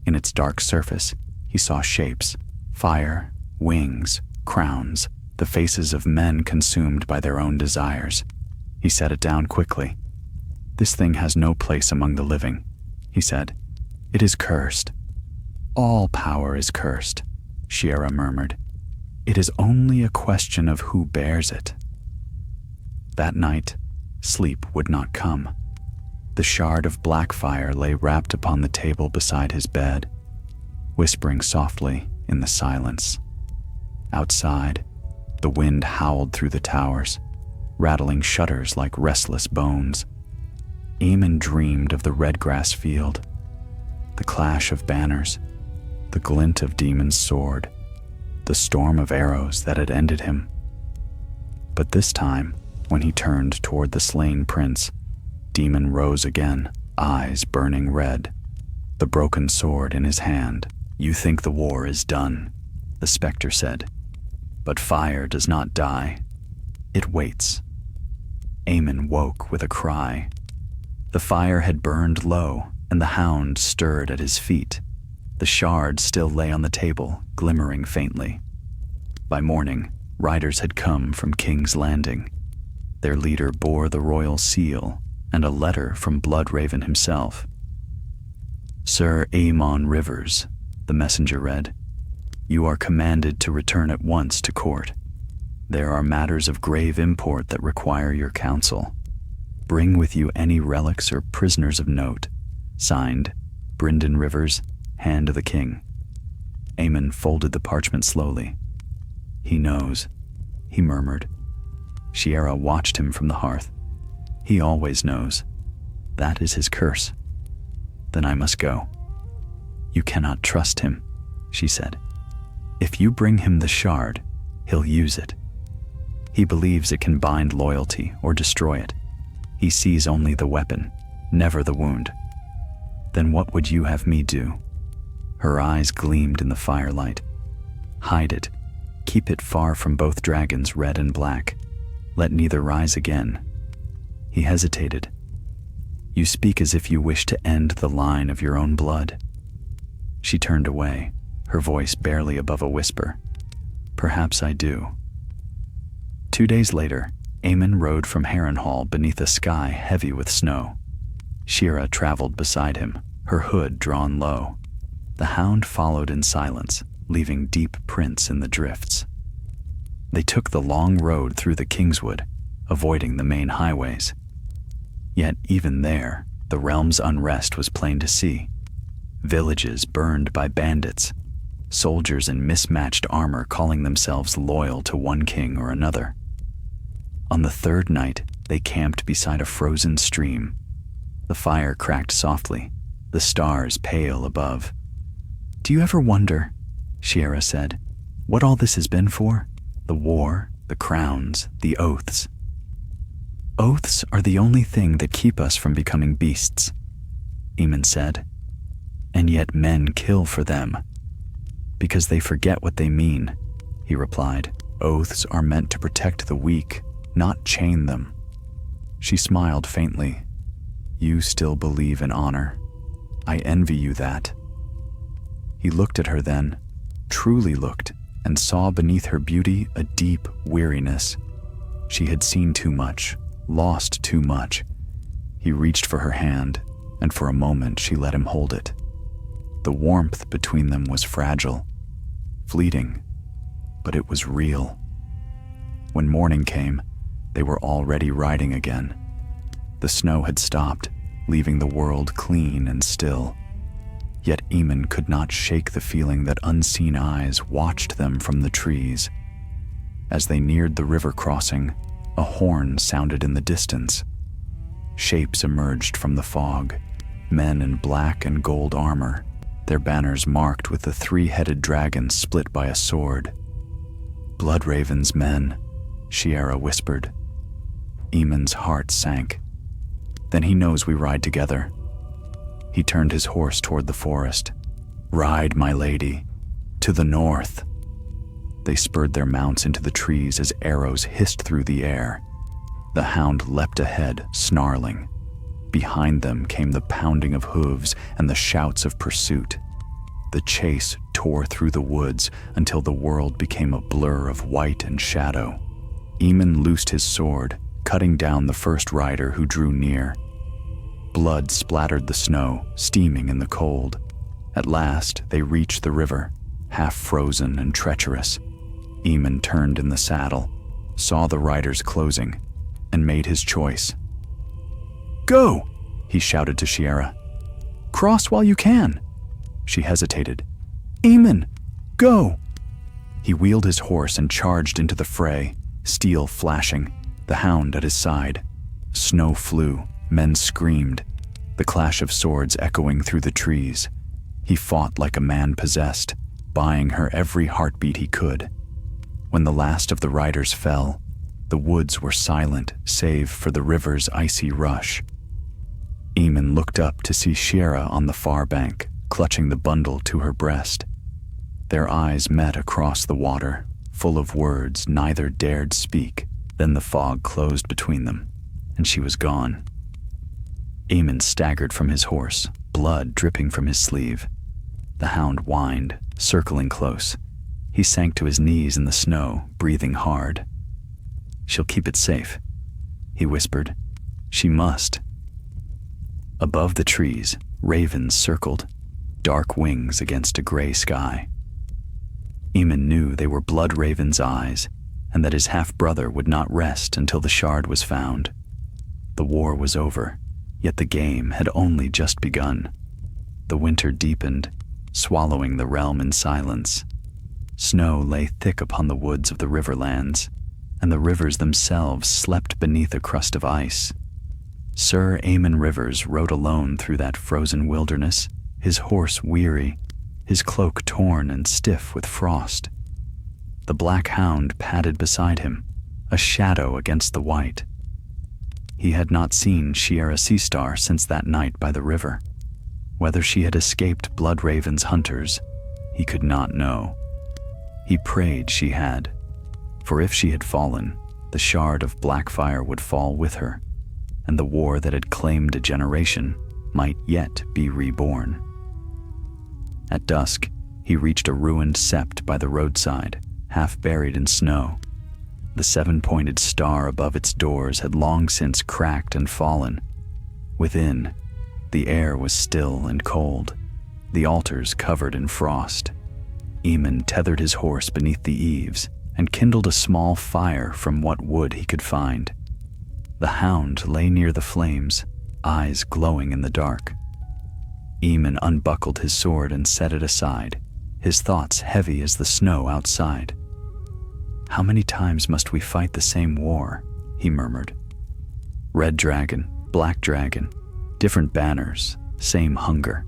In its dark surface, he saw shapes, fire, wings, crowns, the faces of men consumed by their own desires. He set it down quickly. "This thing has no place among the living," he said. It is cursed. All power is cursed, Shiera murmured. It is only a question of who bears it. That night, sleep would not come. The shard of Blackfyre lay wrapped upon the table beside his bed, whispering softly in the silence. Outside, the wind howled through the towers, rattling shutters like restless bones. Aemon dreamed of the red grass field, the clash of banners, the glint of Daemon's sword, the storm of arrows that had ended him. But this time, when he turned toward the slain prince, Daemon rose again, eyes burning red, the broken sword in his hand. "You think the war is done," the specter said. "But fire does not die. It waits." Aemon woke with a cry. The fire had burned low, and the hound stirred at his feet. The shard still lay on the table, glimmering faintly. By morning, riders had come from King's Landing. Their leader bore the royal seal and a letter from Bloodraven himself. "Sir Aemon Rivers," the messenger read, "you are commanded to return at once to court. There are matters of grave import that require your counsel. Bring with you any relics or prisoners of note. Signed, Brynden Rivers, Hand of the King." Aemon folded the parchment slowly. "He knows," he murmured. Shiera watched him from the hearth. "He always knows. That is his curse. Then I must go." "You cannot trust him," she said. "If you bring him the shard, he'll use it. He believes it can bind loyalty or destroy it. He sees only the weapon, never the wound. Then what would you have me do?" Her eyes gleamed in the firelight. "Hide it. Keep it far from both dragons, red and black. Let neither rise again." He hesitated. "You speak as if you wish to end the line of your own blood." She turned away, her voice barely above a whisper. "Perhaps I do." 2 days later, Aemon rode from Harrenhal beneath a sky heavy with snow. Shiera traveled beside him, her hood drawn low. The hound followed in silence, leaving deep prints in the drifts. They took the long road through the Kingswood, avoiding the main highways. Yet even there, the realm's unrest was plain to see. Villages burned by bandits, soldiers in mismatched armor calling themselves loyal to one king or another. On the third night, they camped beside a frozen stream. The fire cracked softly, the stars pale above. "Do you ever wonder," Shiera said, "what all this has been for? The war, the crowns, the oaths." "Oaths are the only thing that keep us from becoming beasts," Aemon said. "And yet men kill for them." "Because they forget what they mean," he replied. "Oaths are meant to protect the weak, not chain them." She smiled faintly. "You still believe in honor. I envy you that." He looked at her then, truly looked, and saw beneath her beauty a deep weariness. She had seen too much, lost too much. He reached for her hand, and for a moment she let him hold it. The warmth between them was fragile, fleeting, but it was real. When morning came, they were already riding again. The snow had stopped, leaving the world clean and still. Yet Aemon could not shake the feeling that unseen eyes watched them from the trees. As they neared the river crossing, a horn sounded in the distance. Shapes emerged from the fog, men in black and gold armor, their banners marked with the three-headed dragon split by a sword. "Bloodraven's men," Shiera whispered. Aemon's heart sank. "Then he knows we ride together." He turned his horse toward the forest. "Ride, my lady, to the north." They spurred their mounts into the trees as arrows hissed through the air. The hound leapt ahead, snarling. Behind them came the pounding of hooves and the shouts of pursuit. The chase tore through the woods until the world became a blur of white and shadow. Aemon loosed his sword, cutting down the first rider who drew near. Blood splattered the snow, steaming in the cold. At last, they reached the river, half frozen and treacherous. Aemon turned in the saddle, saw the riders closing, and made his choice. "Go!" he shouted to Shiera. "Cross while you can." She hesitated. "Aemon, go!" He wheeled his horse and charged into the fray, steel flashing, the hound at his side. Snow flew, men screamed, the clash of swords echoing through the trees. He fought like a man possessed, buying her every heartbeat he could. When the last of the riders fell, the woods were silent save for the river's icy rush. Aemon looked up to see Shiera on the far bank, clutching the bundle to her breast. Their eyes met across the water, full of words neither dared speak. Then the fog closed between them, and she was gone. Aemon staggered from his horse, blood dripping from his sleeve. The hound whined, circling close. He sank to his knees in the snow, breathing hard. "She'll keep it safe," he whispered. "She must." Above the trees, ravens circled, dark wings against a gray sky. Aemon knew they were blood raven's eyes, and that his half-brother would not rest until the shard was found. The war was over, yet the game had only just begun. The winter deepened, swallowing the realm in silence. Snow lay thick upon the woods of the riverlands, and the rivers themselves slept beneath a crust of ice. Sir Aemon Rivers rode alone through that frozen wilderness, his horse weary, his cloak torn and stiff with frost. The black hound padded beside him, a shadow against the white. He had not seen Shiera Seastar since that night by the river. Whether she had escaped Bloodraven's hunters, he could not know. He prayed she had, for if she had fallen, the shard of Blackfyre would fall with her, and the war that had claimed a generation might yet be reborn. At dusk, he reached a ruined sept by the roadside, half buried in snow. The seven-pointed star above its doors had long since cracked and fallen. Within, the air was still and cold, the altars covered in frost. Aemon tethered his horse beneath the eaves and kindled a small fire from what wood he could find. The hound lay near the flames, eyes glowing in the dark. Aemon unbuckled his sword and set it aside, his thoughts heavy as the snow outside. "How many times must we fight the same war?" he murmured. "Red dragon, black dragon, different banners, same hunger."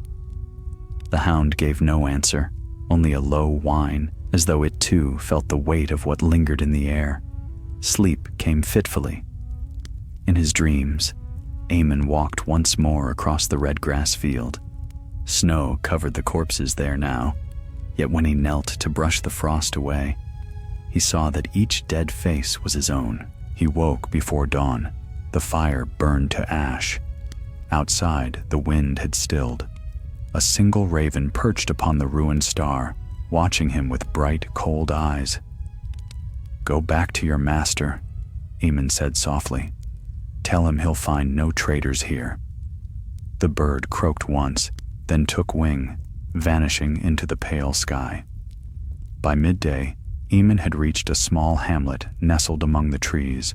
The hound gave no answer, only a low whine, as though it too felt the weight of what lingered in the air. Sleep came fitfully. In his dreams, Aemon walked once more across the red grass field. Snow covered the corpses there now, yet when he knelt to brush the frost away, he saw that each dead face was his own. He woke before dawn. The fire burned to ash. Outside, the wind had stilled. A single raven perched upon the ruined star, watching him with bright, cold eyes. "Go back to your master," Aemon said softly. "Tell him he'll find no traitors here." The bird croaked once, then took wing, vanishing into the pale sky. By midday, Aemon had reached a small hamlet nestled among the trees,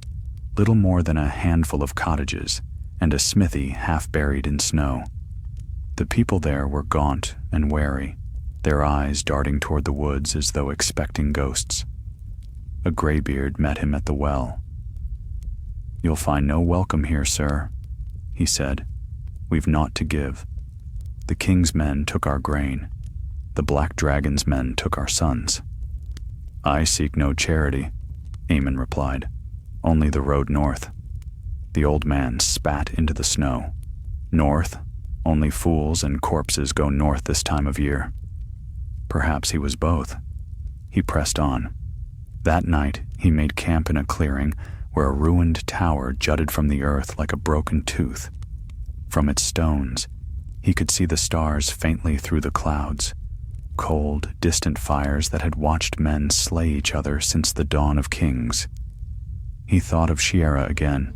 little more than a handful of cottages, and a smithy half buried in snow. The people there were gaunt and wary, their eyes darting toward the woods as though expecting ghosts. A graybeard met him at the well. "You'll find no welcome here, sir," he said. "We've naught to give. The king's men took our grain. The black dragon's men took our sons." "I seek no charity," Aemon replied. "Only the road north." The old man spat into the snow. "North? Only fools and corpses go north this time of year." Perhaps he was both. He pressed on. That night, he made camp in a clearing where a ruined tower jutted from the earth like a broken tooth. From its stones, he could see the stars faintly through the clouds, cold, distant fires that had watched men slay each other since the dawn of kings. He thought of Shiera again,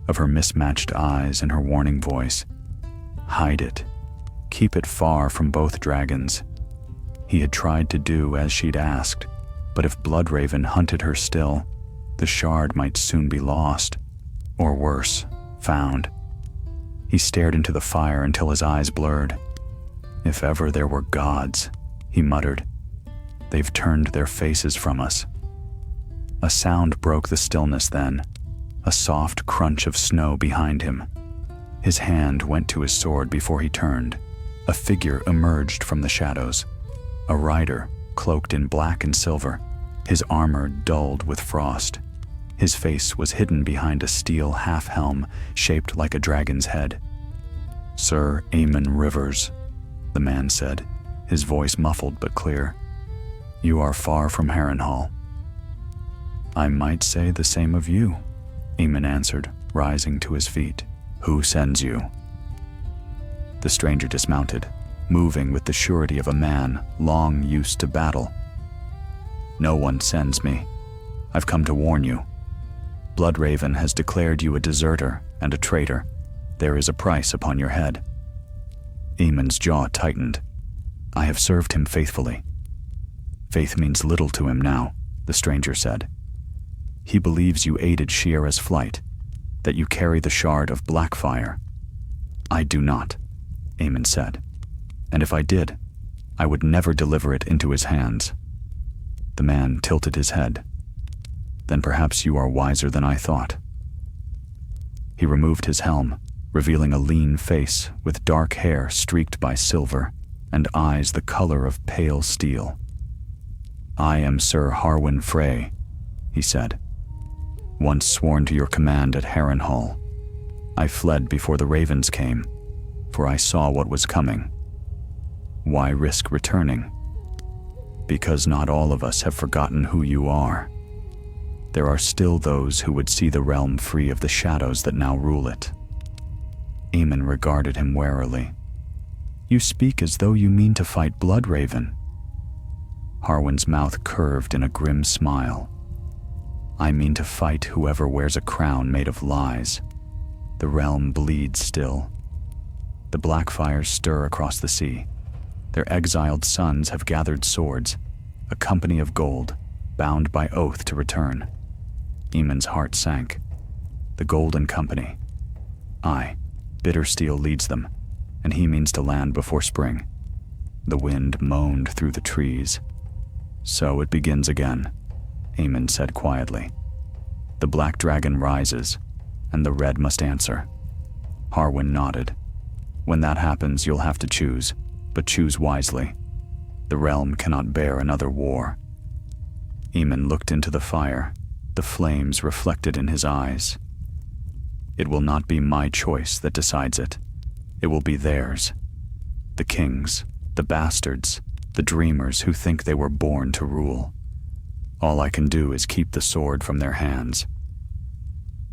of her mismatched eyes and her warning voice. "Hide it. keep it far from both dragons. He had tried to do as she'd asked, but if Bloodraven hunted her still, the shard might soon be lost, or worse, found. He stared into the fire until his eyes blurred. If ever there were gods, he muttered, they've turned their faces from us. A sound broke the stillness then, a soft crunch of snow behind him. His hand went to his sword before he turned. A figure emerged from the shadows. A rider, cloaked in black and silver, his armor dulled with frost. His face was hidden behind a steel half-helm shaped like a dragon's head. "Sir Aemon Rivers," the man said, his voice muffled but clear. "You are far from Harrenhal." "I might say the same of you," Aemon answered, rising to his feet. "Who sends you?" The stranger dismounted, moving with the surety of a man long used to battle. "No one sends me. I've come to warn you. Bloodraven has declared you a deserter and a traitor. There is a price upon your head." Aemon's jaw tightened. "I have served him faithfully." "Faith means little to him now," the stranger said. "He believes you aided Shiera's flight, that you carry the shard of Blackfyre." "I do not," Aemon said. "And if I did, I would never deliver it into his hands." The man tilted his head. "Then perhaps you are wiser than I thought." He removed his helm, revealing a lean face with dark hair streaked by silver and eyes the color of pale steel. "I am Sir Harwin Frey," he said. "Once sworn to your command at Harrenhal. I fled before the ravens came, for I saw what was coming. Why risk returning? Because not all of us have forgotten who you are. There are still those who would see the realm free of the shadows that now rule it." Aemon regarded him warily. "You speak as though you mean to fight Bloodraven." Harwin's mouth curved in a grim smile. "I mean to fight whoever wears a crown made of lies. The realm bleeds still. The Blackfyres stir across the sea. Their exiled sons have gathered swords, a company of gold, bound by oath to return." Aemon's heart sank. The Golden Company. Aye, Bittersteel leads them, and he means to land before spring. The wind moaned through the trees. "So it begins again," Aemon said quietly. "The black dragon rises, and the red must answer." Harwin nodded. "When that happens, you'll have to choose, but choose wisely. The realm cannot bear another war." Aemon looked into the fire, the flames reflected in his eyes. "It will not be my choice that decides it. It will be theirs. The kings, the bastards, the dreamers who think they were born to rule. All I can do is keep the sword from their hands."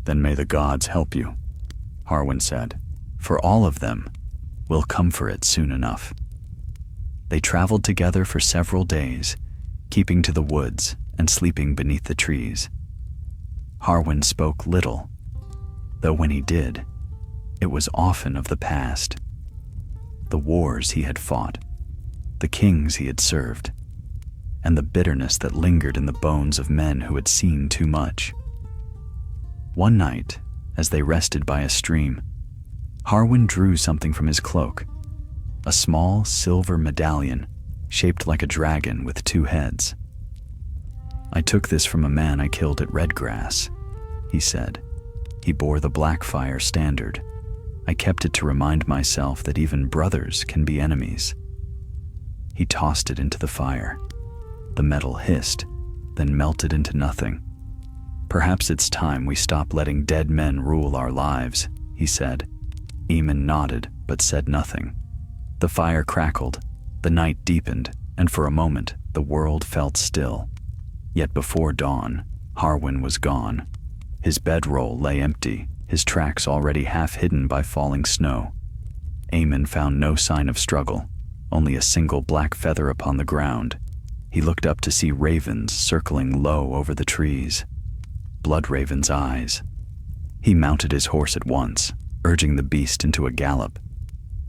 "Then may the gods help you," Harwin said. "For all of them, we'll come for it soon enough." They traveled together for several days, keeping to the woods and sleeping beneath the trees. Harwin spoke little, though when he did, it was often of the past. The wars he had fought, the kings he had served, and the bitterness that lingered in the bones of men who had seen too much. One night, as they rested by a stream, Harwin drew something from his cloak, a small silver medallion shaped like a dragon with two heads. "I took this from a man I killed at Redgrass," he said. "He bore the Blackfyre standard. I kept it to remind myself that even brothers can be enemies." He tossed it into the fire. The metal hissed, then melted into nothing. "Perhaps it's time we stop letting dead men rule our lives," he said. Aemon nodded, but said nothing. The fire crackled, the night deepened, and for a moment the world felt still. Yet before dawn, Harwin was gone. His bedroll lay empty, his tracks already half hidden by falling snow. Aemon found no sign of struggle, only a single black feather upon the ground. He looked up to see ravens circling low over the trees. Bloodraven's eyes. He mounted his horse at once, urging the beast into a gallop.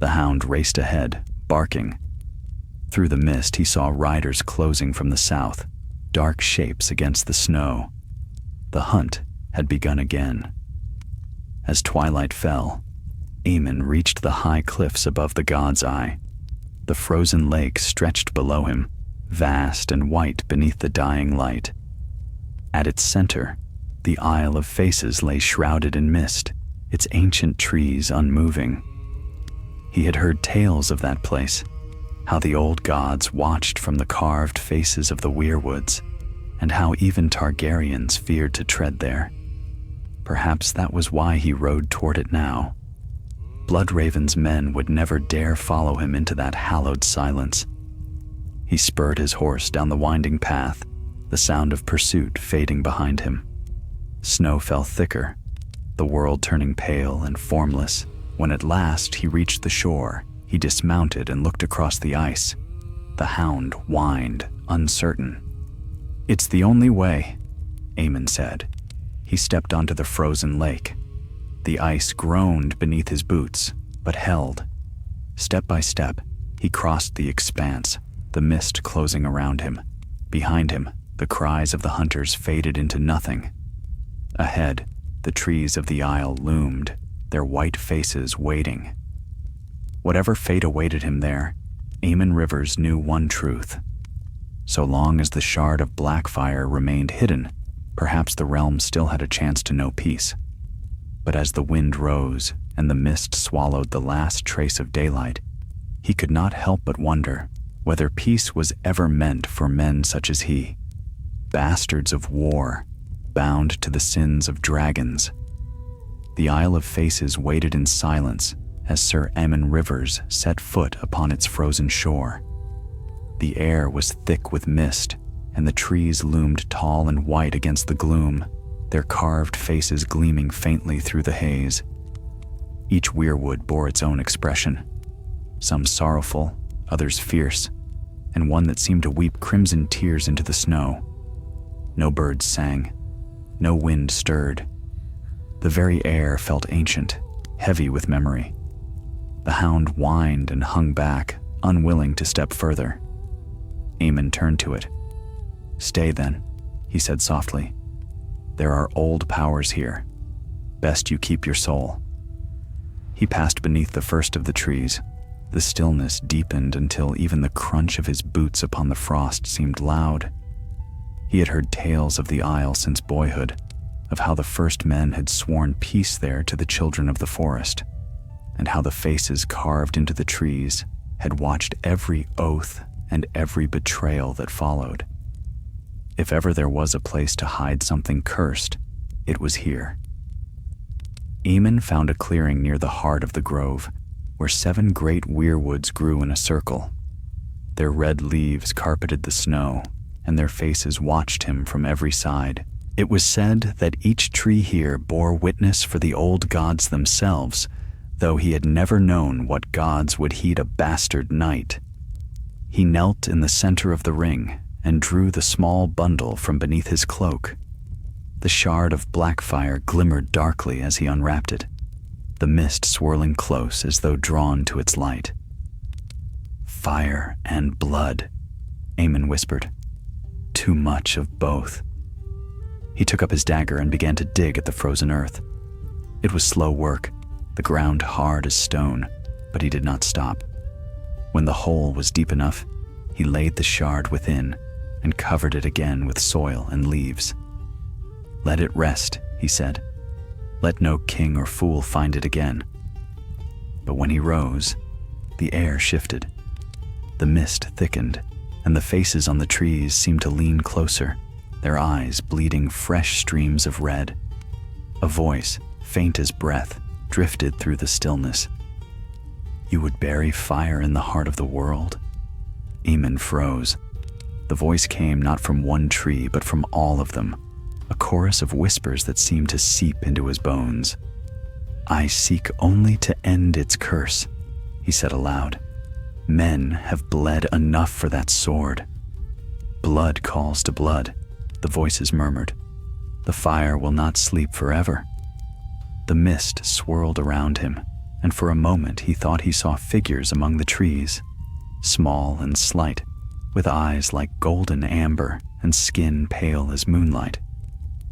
The hound raced ahead, barking. Through the mist, he saw riders closing from the south, dark shapes against the snow. The hunt had begun again. As twilight fell, Aemon reached the high cliffs above the God's Eye. The frozen lake stretched below him, vast and white beneath the dying light. At its center, the Isle of Faces lay shrouded in mist, its ancient trees unmoving. He had heard tales of that place, how the old gods watched from the carved faces of the weirwoods, and how even Targaryens feared to tread there. Perhaps that was why he rode toward it now. Bloodraven's men would never dare follow him into that hallowed silence. He spurred his horse down the winding path, the sound of pursuit fading behind him. Snow fell thicker, the world turning pale and formless. When at last he reached the shore, he dismounted and looked across the ice. The hound whined, uncertain. "It's the only way," Aemon said. He stepped onto the frozen lake. The ice groaned beneath his boots, but held. Step by step, he crossed the expanse, the mist closing around him. Behind him, the cries of the hunters faded into nothing. Ahead, the trees of the isle loomed, their white faces waiting. Whatever fate awaited him there, Aemon Rivers knew one truth. So long as the shard of Blackfyre remained hidden, perhaps the realm still had a chance to know peace. But as the wind rose and the mist swallowed the last trace of daylight, he could not help but wonder whether peace was ever meant for men such as he, bastards of war, bound to the sins of dragons. The Isle of Faces waited in silence as Sir Aemon Rivers set foot upon its frozen shore. The air was thick with mist, and the trees loomed tall and white against the gloom, their carved faces gleaming faintly through the haze. Each weirwood bore its own expression, some sorrowful, others fierce, and one that seemed to weep crimson tears into the snow. No birds sang, no wind stirred. The very air felt ancient, heavy with memory. The hound whined and hung back, unwilling to step further. Aemon turned to it. "Stay then," he said softly. "There are old powers here. Best you keep your soul." He passed beneath the first of the trees. The stillness deepened until even the crunch of his boots upon the frost seemed loud. He had heard tales of the Isle since boyhood, of how the first men had sworn peace there to the children of the forest, and how the faces carved into the trees had watched every oath and every betrayal that followed. If ever there was a place to hide something cursed, it was here. Aemon found a clearing near the heart of the grove, where 7 great weirwoods grew in a circle. Their red leaves carpeted the snow, and their faces watched him from every side. It was said that each tree here bore witness for the old gods themselves, though he had never known what gods would heed a bastard knight. He knelt in the center of the ring and drew the small bundle from beneath his cloak. The shard of Blackfyre glimmered darkly as he unwrapped it, the mist swirling close as though drawn to its light. "Fire and blood," Aemon whispered. "Too much of both." He took up his dagger and began to dig at the frozen earth. It was slow work, the ground hard as stone, but he did not stop. When the hole was deep enough, he laid the shard within and covered it again with soil and leaves. "Let it rest," he said. "Let no king or fool find it again." But when he rose, the air shifted. The mist thickened, and the faces on the trees seemed to lean closer, their eyes bleeding fresh streams of red. A voice, faint as breath, drifted through the stillness. "You would bury fire in the heart of the world?" Aemon froze. The voice came not from one tree, but from all of them, a chorus of whispers that seemed to seep into his bones. "I seek only to end its curse," he said aloud. "Men have bled enough for that sword." "Blood calls to blood," the voices murmured. "The fire will not sleep forever." The mist swirled around him, and for a moment he thought he saw figures among the trees, small and slight, with eyes like golden amber and skin pale as moonlight.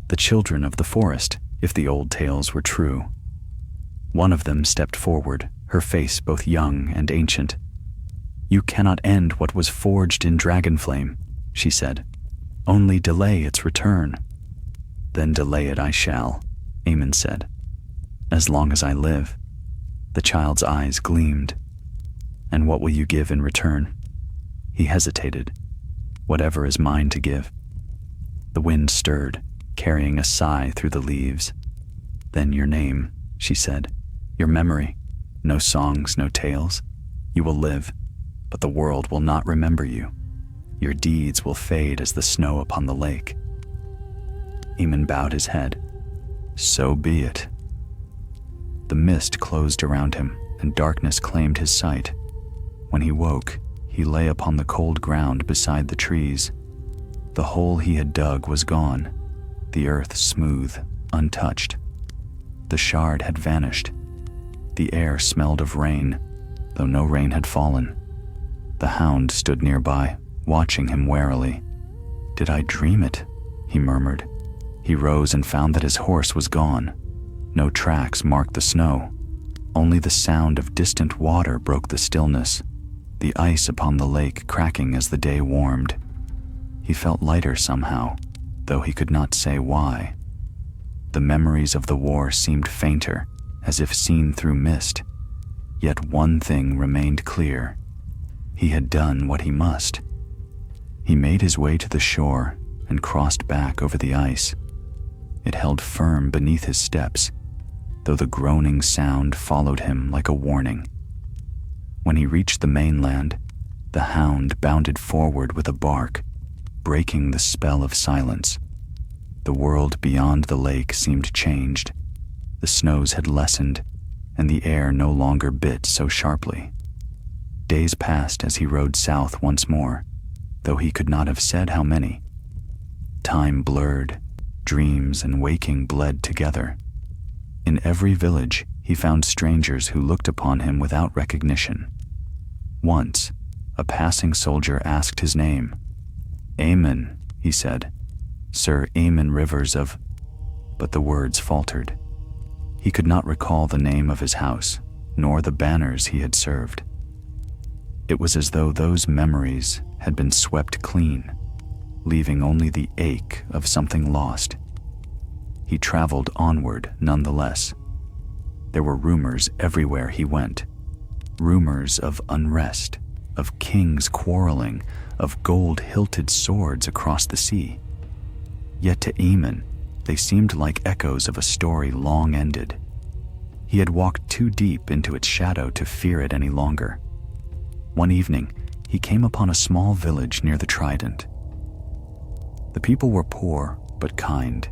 The children of the forest, if the old tales were true. One of them stepped forward, her face both young and ancient. "You cannot end what was forged in dragonflame," she said. "Only delay its return." "Then delay it I shall," Aemon said. "As long as I live." The child's eyes gleamed. "And what will you give in return?" He hesitated. "Whatever is mine to give." The wind stirred, carrying a sigh through the leaves. "Then your name," she said. "Your memory. No songs, no tales. You will live, but the world will not remember you. Your deeds will fade as the snow upon the lake." Aemon bowed his head. "So be it." The mist closed around him, and darkness claimed his sight. When he woke, he lay upon the cold ground beside the trees. The hole he had dug was gone, the earth smooth, untouched. The shard had vanished. The air smelled of rain, though no rain had fallen. The hound stood nearby, watching him warily. "Did I dream it?" he murmured. He rose and found that his horse was gone. No tracks marked the snow. Only the sound of distant water broke the stillness, the ice upon the lake cracking as the day warmed. He felt lighter somehow, though he could not say why. The memories of the war seemed fainter, as if seen through mist. Yet one thing remained clear. He had done what he must. He made his way to the shore and crossed back over the ice. It held firm beneath his steps, though the groaning sound followed him like a warning. When he reached the mainland, the hound bounded forward with a bark, breaking the spell of silence. The world beyond the lake seemed changed. The snows had lessened, and the air no longer bit so sharply. Days passed as he rode south once more, though he could not have said how many. Time blurred, dreams and waking bled together. In every village, he found strangers who looked upon him without recognition. Once, a passing soldier asked his name. "Aemon," he said. "Sir Aemon Rivers of—" But the words faltered. He could not recall the name of his house, nor the banners he had served. It was as though those memories had been swept clean, leaving only the ache of something lost. He traveled onward nonetheless. There were rumors everywhere he went. Rumors of unrest, of kings quarreling, of gold-hilted swords across the sea. Yet to Aemon, they seemed like echoes of a story long ended. He had walked too deep into its shadow to fear it any longer. One evening, he came upon a small village near the Trident. The people were poor but kind,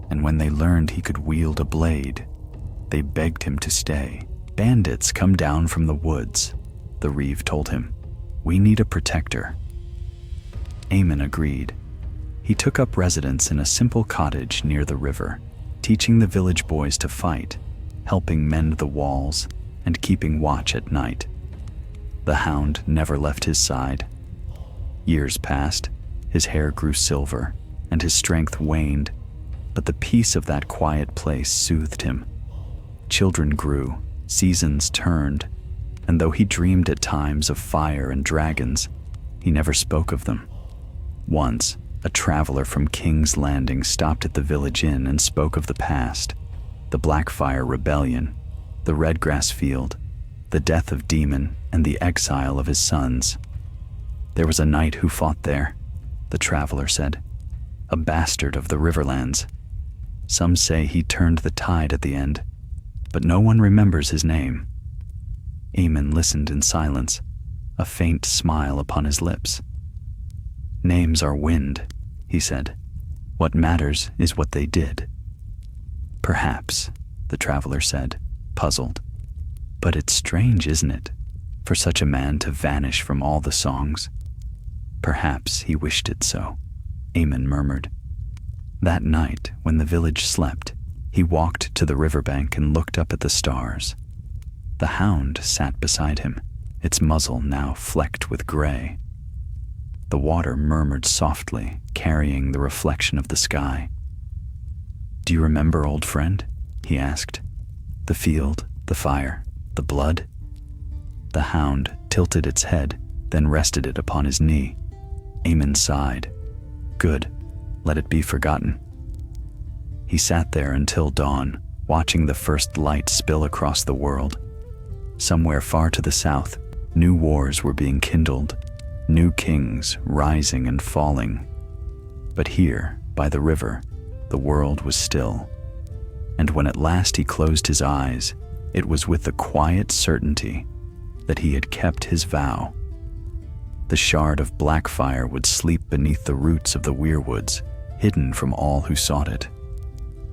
and when they learned he could wield a blade, they begged him to stay. "Bandits come down from the woods," the reeve told him. "We need a protector." Aemon agreed. He took up residence in a simple cottage near the river, teaching the village boys to fight, helping mend the walls, and keeping watch at night. The hound never left his side. Years passed, his hair grew silver, and his strength waned, but the peace of that quiet place soothed him. Children grew, seasons turned, and though he dreamed at times of fire and dragons, he never spoke of them. Once, a traveler from King's Landing stopped at the village inn and spoke of the past, the Blackfyre rebellion, the Redgrass field, the death of Demon, and the exile of his sons. "There was a knight who fought there," the traveler said, "a bastard of the Riverlands. Some say he turned the tide at the end, but no one remembers his name." Aemon listened in silence, a faint smile upon his lips. "Names are wind," he said. "What matters is what they did." "Perhaps," the traveler said, puzzled. "But it's strange, isn't it, for such a man to vanish from all the songs?" "Perhaps he wished it so," Aemon murmured. That night, when the village slept, he walked to the riverbank and looked up at the stars. The hound sat beside him, its muzzle now flecked with gray. The water murmured softly, carrying the reflection of the sky. "Do you remember, old friend?" he asked. "The field, the fire, the blood?" The hound tilted its head, then rested it upon his knee. Aemon sighed. "Good, let it be forgotten." He sat there until dawn, watching the first light spill across the world. Somewhere far to the south, new wars were being kindled, new kings rising and falling. But here, by the river, the world was still. And when at last he closed his eyes, it was with the quiet certainty that he had kept his vow. The shard of Blackfyre would sleep beneath the roots of the weirwoods, hidden from all who sought it.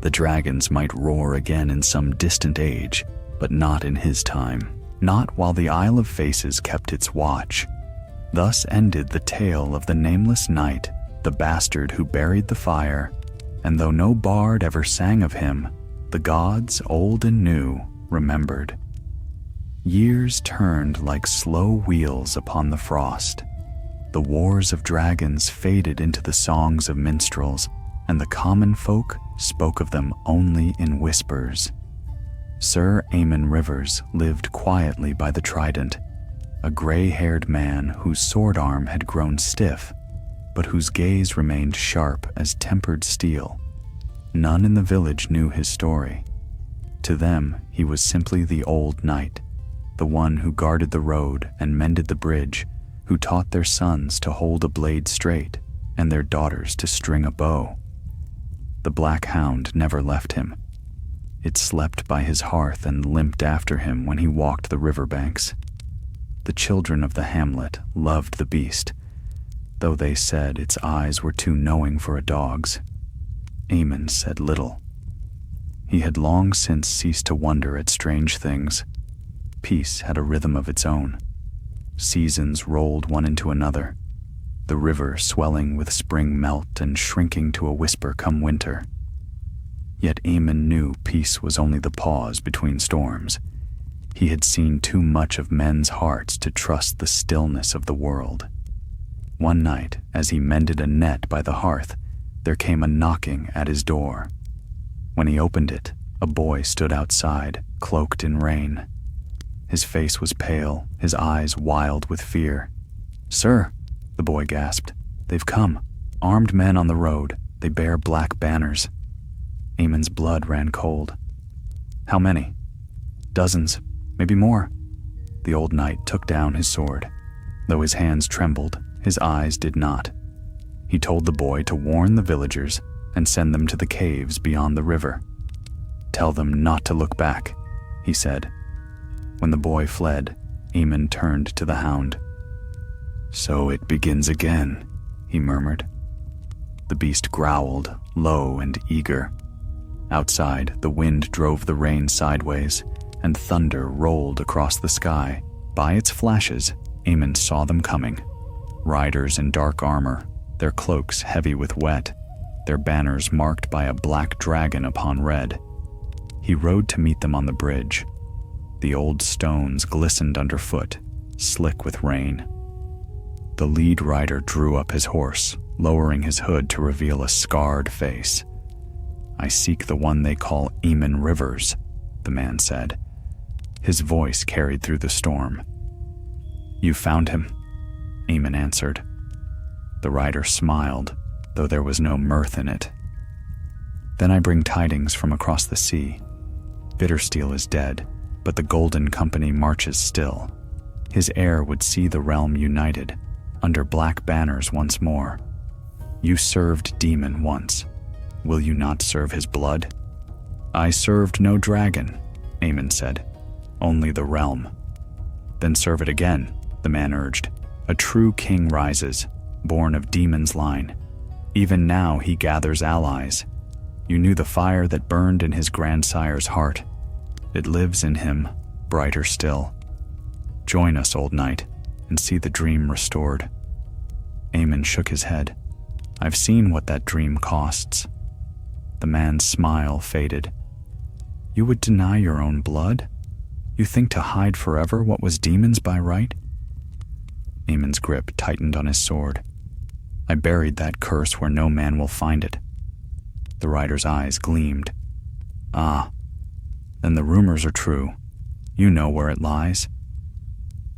The dragons might roar again in some distant age, but not in his time, not while the Isle of Faces kept its watch. Thus ended the tale of the nameless knight, the bastard who buried the fire, and though no bard ever sang of him, the gods, old and new, remembered. Years turned like slow wheels upon the frost. The wars of dragons faded into the songs of minstrels, and the common folk spoke of them only in whispers. Sir Aemon Rivers lived quietly by the trident, a gray-haired man whose sword arm had grown stiff, but whose gaze remained sharp as tempered steel. None in the village knew his story. To them, he was simply the old knight, the one who guarded the road and mended the bridge, who taught their sons to hold a blade straight and their daughters to string a bow. The black hound never left him. It slept by his hearth and limped after him when he walked the riverbanks. The children of the hamlet loved the beast, though they said its eyes were too knowing for a dog's. Aemon said little. He had long since ceased to wonder at strange things. Peace had a rhythm of its own. Seasons rolled one into another, the river swelling with spring melt and shrinking to a whisper come winter. Yet Aemon knew peace was only the pause between storms. He had seen too much of men's hearts to trust the stillness of the world. One night, as he mended a net by the hearth, there came a knocking at his door. When he opened it, a boy stood outside, cloaked in rain. His face was pale, his eyes wild with fear. "Sir," the boy gasped, "they've come. Armed men on the road. They bear black banners." Aemon's blood ran cold. "How many?" "Dozens, maybe more." The old knight took down his sword. Though his hands trembled, his eyes did not. He told the boy to warn the villagers and send them to the caves beyond the river. "Tell them not to look back," he said. When the boy fled, Aemon turned to the hound. "So it begins again," he murmured. The beast growled, low and eager. Outside, the wind drove the rain sideways, and thunder rolled across the sky. By its flashes, Aemon saw them coming. Riders in dark armor, their cloaks heavy with wet, their banners marked by a black dragon upon red. He rode to meet them on the bridge. The old stones glistened underfoot, slick with rain. The lead rider drew up his horse, lowering his hood to reveal a scarred face. "I seek the one they call Aemon Rivers," the man said. His voice carried through the storm. "You found him," Aemon answered. The rider smiled, though there was no mirth in it. "Then I bring tidings from across the sea. Bittersteel is dead, but the Golden Company marches still. His heir would see the realm united, under black banners once more. You served Demon once. Will you not serve his blood?" "I served no dragon," Aemon said. "Only the realm." "Then serve it again," the man urged. "A true king rises, born of Demon's line. Even now he gathers allies. You knew the fire that burned in his grandsire's heart. It lives in him, brighter still. Join us, old knight, and see the dream restored." Aemon shook his head. "I've seen what that dream costs." The man's smile faded. "You would deny your own blood?" You think to hide forever what was demons by right? Aemon's grip tightened on his sword. I buried that curse where no man will find it. The rider's eyes gleamed. Ah, then the rumors are true. You know where it lies.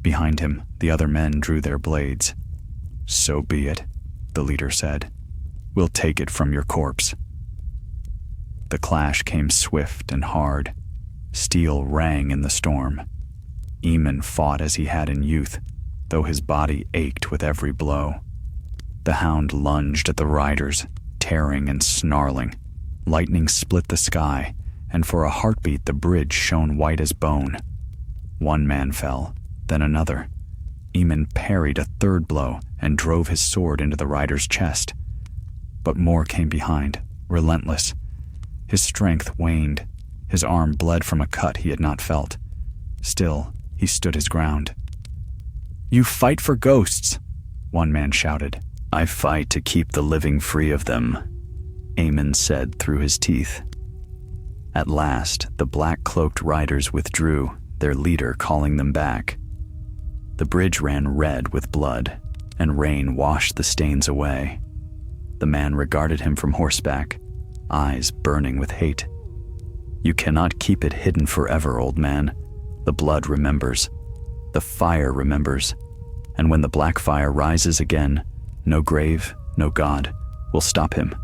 Behind him, the other men drew their blades. So be it, the leader said. We'll take it from your corpse. The clash came swift and hard. Steel rang in the storm. Aemon fought as he had in youth, though his body ached with every blow. The hound lunged at the riders, tearing and snarling. Lightning split the sky, and for a heartbeat the bridge shone white as bone. One man fell, then another. Aemon parried a third blow and drove his sword into the rider's chest. But more came behind, relentless. His strength waned. His arm bled from a cut he had not felt. Still, he stood his ground. You fight for ghosts, one man shouted. I fight to keep the living free of them, Aemon said through his teeth. At last, the black-cloaked riders withdrew, their leader calling them back. The bridge ran red with blood, and rain washed the stains away. The man regarded him from horseback, eyes burning with hate. You cannot keep it hidden forever, old man. The blood remembers. The fire remembers. And when the Blackfyre rises again, no grave, no god, will stop him.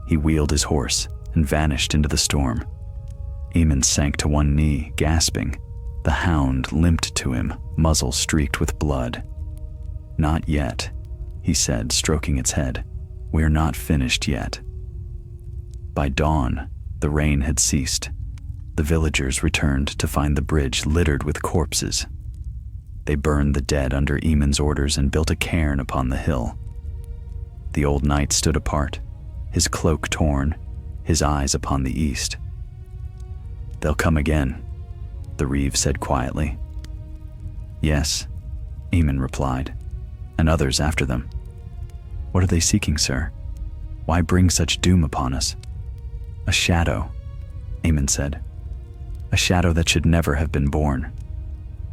He wheeled his horse and vanished into the storm. Aemon sank to one knee, gasping. The hound limped to him, muzzle streaked with blood. Not yet, he said, stroking its head. We're not finished yet. By dawn, the rain had ceased. The villagers returned to find the bridge littered with corpses. They burned the dead under Aemon's orders and built a cairn upon the hill. The old knight stood apart, his cloak torn, his eyes upon the east. They'll come again, the reeve said quietly. Yes, Aemon replied, and others after them. What are they seeking, sir? Why bring such doom upon us? A shadow, Aemon said. A shadow that should never have been born.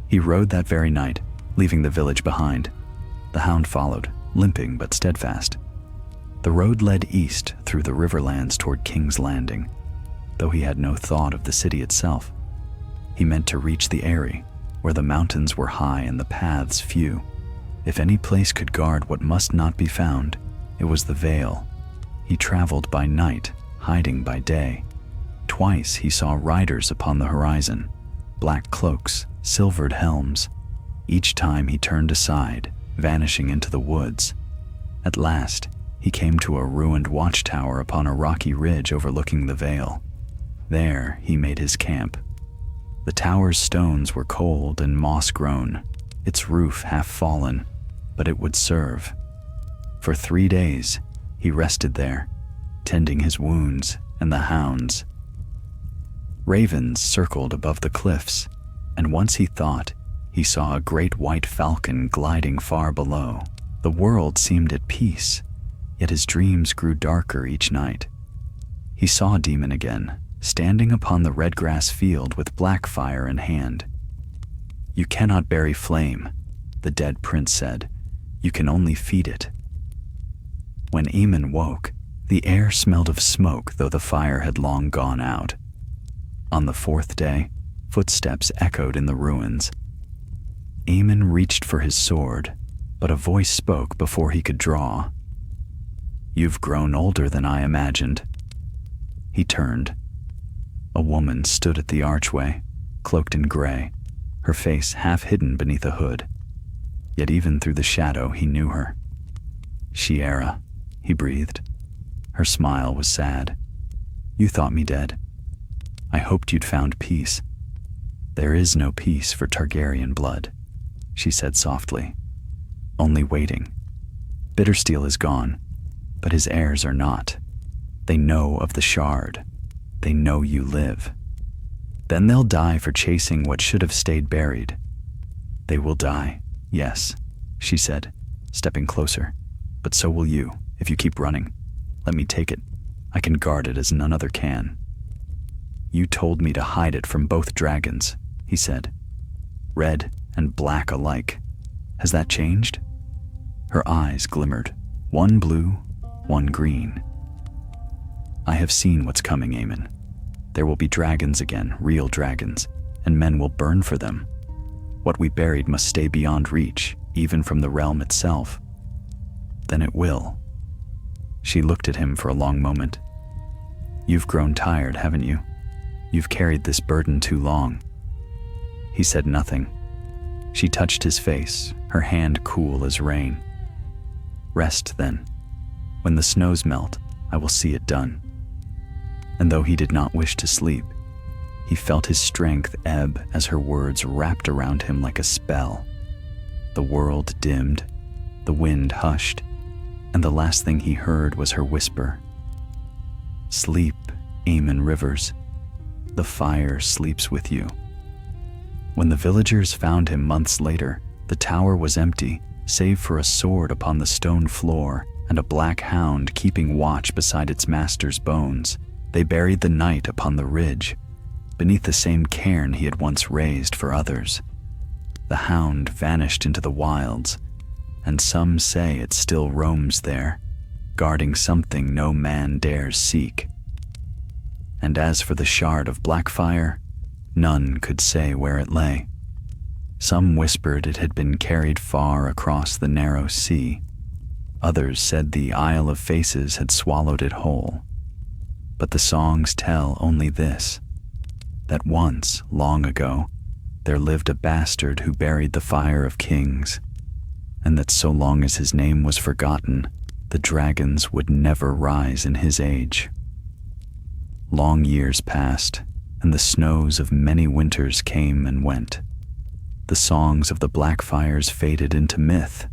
He rode that very night, leaving the village behind. The hound followed, limping but steadfast. The road led east through the riverlands toward King's Landing, though he had no thought of the city itself. He meant to reach the Eyrie, where the mountains were high and the paths few. If any place could guard what must not be found, it was the Vale. He traveled by night, hiding by day. Twice he saw riders upon the horizon, black cloaks, silvered helms. Each time he turned aside, vanishing into the woods. At last, he came to a ruined watchtower upon a rocky ridge overlooking the Vale. There he made his camp. The tower's stones were cold and moss-grown, its roof half fallen, but it would serve. For 3 days, he rested there, tending his wounds and the hounds. Ravens circled above the cliffs, and once he thought he saw a great white falcon gliding far below. The world seemed at peace, yet his dreams grew darker each night. He saw Demon again, standing upon the red grass field with Blackfyre in hand. You cannot bury flame, the dead prince said. You can only feed it. When Aemon woke, the air smelled of smoke, though the fire had long gone out. On the 4th day, footsteps echoed in the ruins. Aemon reached for his sword, but a voice spoke before he could draw. You've grown older than I imagined. He turned. A woman stood at the archway, cloaked in gray, her face half hidden beneath a hood. Yet even through the shadow he knew her. Shiera, he breathed. Her smile was sad. You thought me dead. I hoped you'd found peace. There is no peace for Targaryen blood, she said softly. Only waiting. Bittersteel is gone, but his heirs are not. They know of the shard. They know you live. Then they'll die for chasing what should have stayed buried. They will die, yes, she said, stepping closer. But so will you, if you keep running. Let me take it. I can guard it as none other can. You told me to hide it from both dragons, he said. "Red and black alike. Has that changed?" Her eyes glimmered, one blue, one green. "I have seen what's coming, Aemon. There will be dragons again, real dragons, and men will burn for them. What we buried must stay beyond reach, even from the realm itself. Then it will." She looked at him for a long moment. "You've grown tired, haven't you? You've carried this burden too long." He said nothing. She touched his face, her hand cool as rain. "Rest, then. When the snows melt, I will see it done." And though he did not wish to sleep, he felt his strength ebb as her words wrapped around him like a spell. The world dimmed, the wind hushed, and the last thing he heard was her whisper, "Sleep, Aemon Rivers. The fire sleeps with you." When the villagers found him months later, the tower was empty, save for a sword upon the stone floor and a black hound keeping watch beside its master's bones. They buried the knight upon the ridge, beneath the same cairn he had once raised for others. The hound vanished into the wilds, and some say it still roams there, guarding something no man dares seek. And as for the shard of Blackfyre, none could say where it lay. Some whispered it had been carried far across the narrow sea. Others said the Isle of Faces had swallowed it whole. But the songs tell only this, that once, long ago, there lived a bastard who buried the fire of kings, and that so long as his name was forgotten, the dragons would never rise in his age. Long years passed, and the snows of many winters came and went. The songs of the Blackfyres faded into myth,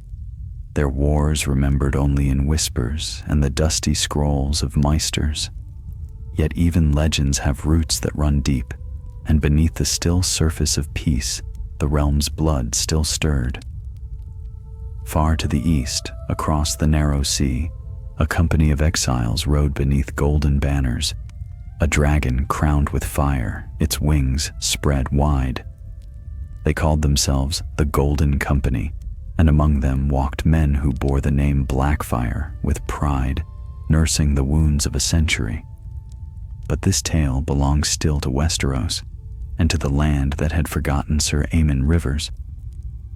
their wars remembered only in whispers and the dusty scrolls of maesters. Yet even legends have roots that run deep, and beneath the still surface of peace, the realm's blood still stirred. Far to the east, across the narrow sea, a company of exiles rode beneath golden banners, a dragon crowned with fire, its wings spread wide. They called themselves the Golden Company, and among them walked men who bore the name Blackfyre with pride, nursing the wounds of a century. But this tale belongs still to Westeros, and to the land that had forgotten Sir Aemon Rivers.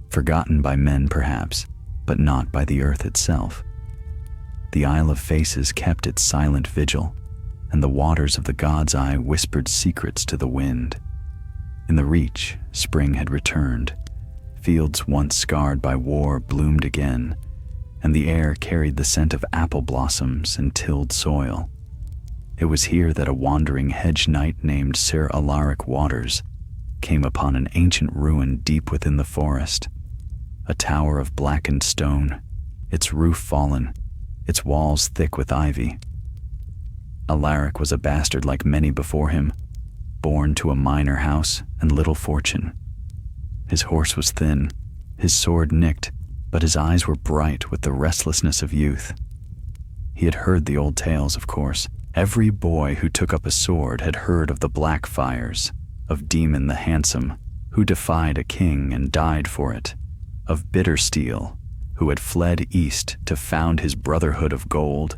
Forgotten by men, perhaps, but not by the earth itself. The Isle of Faces kept its silent vigil, and the waters of the God's Eye whispered secrets to the wind. In the Reach, spring had returned. Fields once scarred by war bloomed again, and the air carried the scent of apple blossoms and tilled soil. It was here that a wandering hedge knight named Sir Alaric Waters came upon an ancient ruin deep within the forest, a tower of blackened stone, its roof fallen, its walls thick with ivy. Alaric was a bastard like many before him, born to a minor house and little fortune. His horse was thin, his sword nicked, but his eyes were bright with the restlessness of youth. He had heard the old tales, of course. Every boy who took up a sword had heard of the Blackfyres, of Daemon the Handsome, who defied a king and died for it, of Bittersteel, who had fled east to found his Brotherhood of Gold,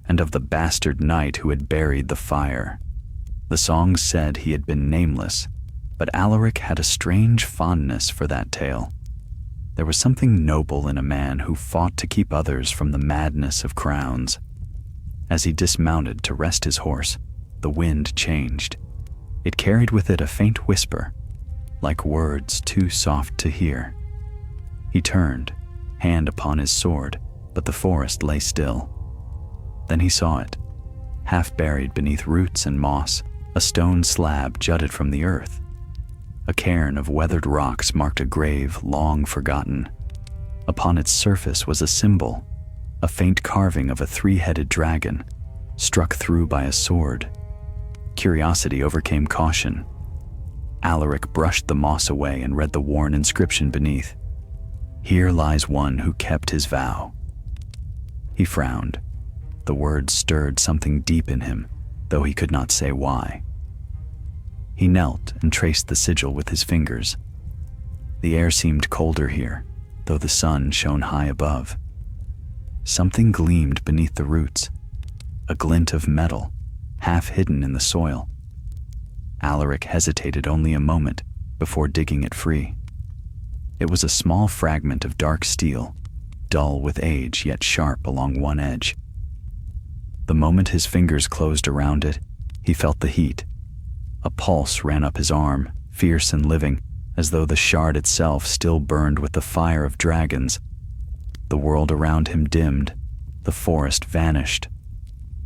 and of the bastard knight who had buried the fire. The songs said he had been nameless, but Alaric had a strange fondness for that tale. There was something noble in a man who fought to keep others from the madness of crowns. As he dismounted to rest his horse, the wind changed. It carried with it a faint whisper, like words too soft to hear. He turned, hand upon his sword, but the forest lay still. Then he saw it. Half buried beneath roots and moss, a stone slab jutted from the earth. A cairn of weathered rocks marked a grave long forgotten. Upon its surface was a symbol, a faint carving of a three-headed dragon, struck through by a sword. Curiosity overcame caution. Alaric brushed the moss away and read the worn inscription beneath. "Here lies one who kept his vow." He frowned. The words stirred something deep in him, though he could not say why. He knelt and traced the sigil with his fingers. The air seemed colder here, though the sun shone high above. Something gleamed beneath the roots, a glint of metal, half hidden in the soil. Alaric hesitated only a moment before digging it free. It was a small fragment of dark steel, dull with age yet sharp along one edge. The moment his fingers closed around it, he felt the heat. A pulse ran up his arm, fierce and living, as though the shard itself still burned with the fire of dragons. The world around him dimmed, the forest vanished.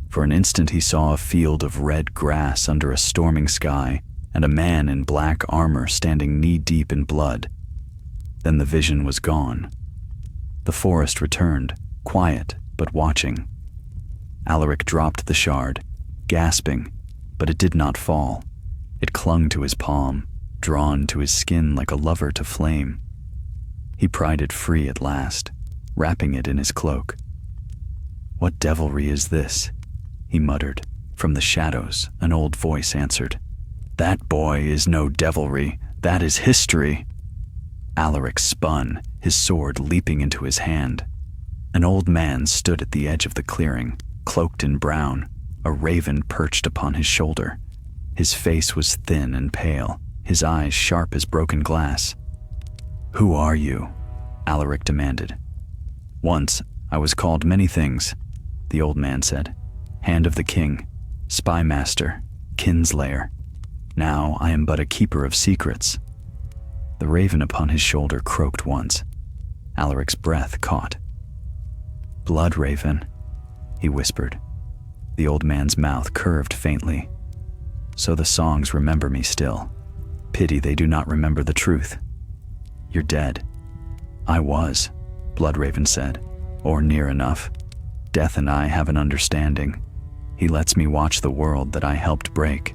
For an instant he saw a field of red grass under a storming sky and a man in black armor standing knee-deep in blood. Then the vision was gone. The forest returned, quiet but watching. Alaric dropped the shard, gasping, but it did not fall. It clung to his palm, drawn to his skin like a lover to flame. He pried it free at last, wrapping it in his cloak. "What devilry is this?" he muttered. From the shadows, an old voice answered, "That, boy, is no devilry. That is history." Alaric spun, his sword leaping into his hand. An old man stood at the edge of the clearing, cloaked in brown, a raven perched upon his shoulder. His face was thin and pale, his eyes sharp as broken glass. "Who are you?" Alaric demanded. "Once I was called many things," the old man said. "Hand of the king, spy master, kinslayer. Now I am but a keeper of secrets." The raven upon his shoulder croaked once. Alaric's breath caught. "Blood raven," he whispered. The old man's mouth curved faintly. "So the songs remember me still. Pity they do not remember the truth. You're dead." "I was," Bloodraven said, "or near enough. Death and I have an understanding. He lets me watch the world that I helped break."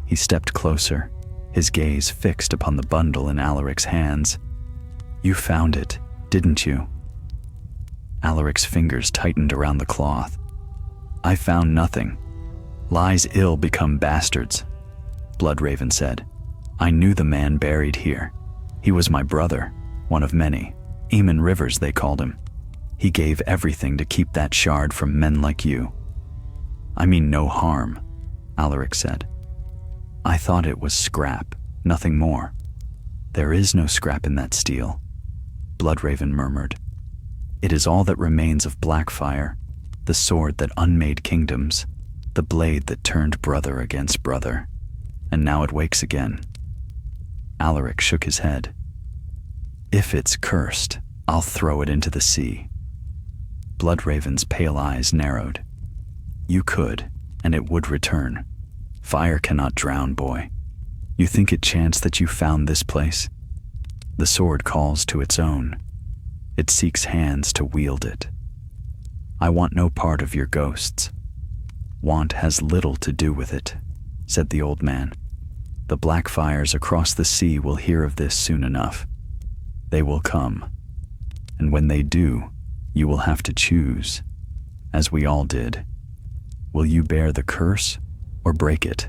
He stepped closer, his gaze fixed upon the bundle in Alaric's hands. "You found it, didn't you?" Alaric's fingers tightened around the cloth. "I found nothing. Lies ill become bastards," Bloodraven said. "I knew the man buried here. He was my brother, one of many. Eamon Rivers, they called him. He gave everything to keep that shard from men like you." "I mean no harm," Alaric said. "I thought it was scrap, nothing more." "There is no scrap in that steel," Bloodraven murmured. "It is all that remains of Blackfyre, the sword that unmade kingdoms, the blade that turned brother against brother, and now it wakes again." Alaric shook his head. "If it's cursed, I'll throw it into the sea." Bloodraven's pale eyes narrowed. "You could, and it would return. Fire cannot drown, boy. You think it chance that you found this place? The sword calls to its own. It seeks hands to wield it. I want no part of your ghosts. Want has little to do with it," said the old man. "The Blackfyres across the sea will hear of this soon enough. They will come, and when they do, you will have to choose, as we all did. Will you bear the curse or break it?"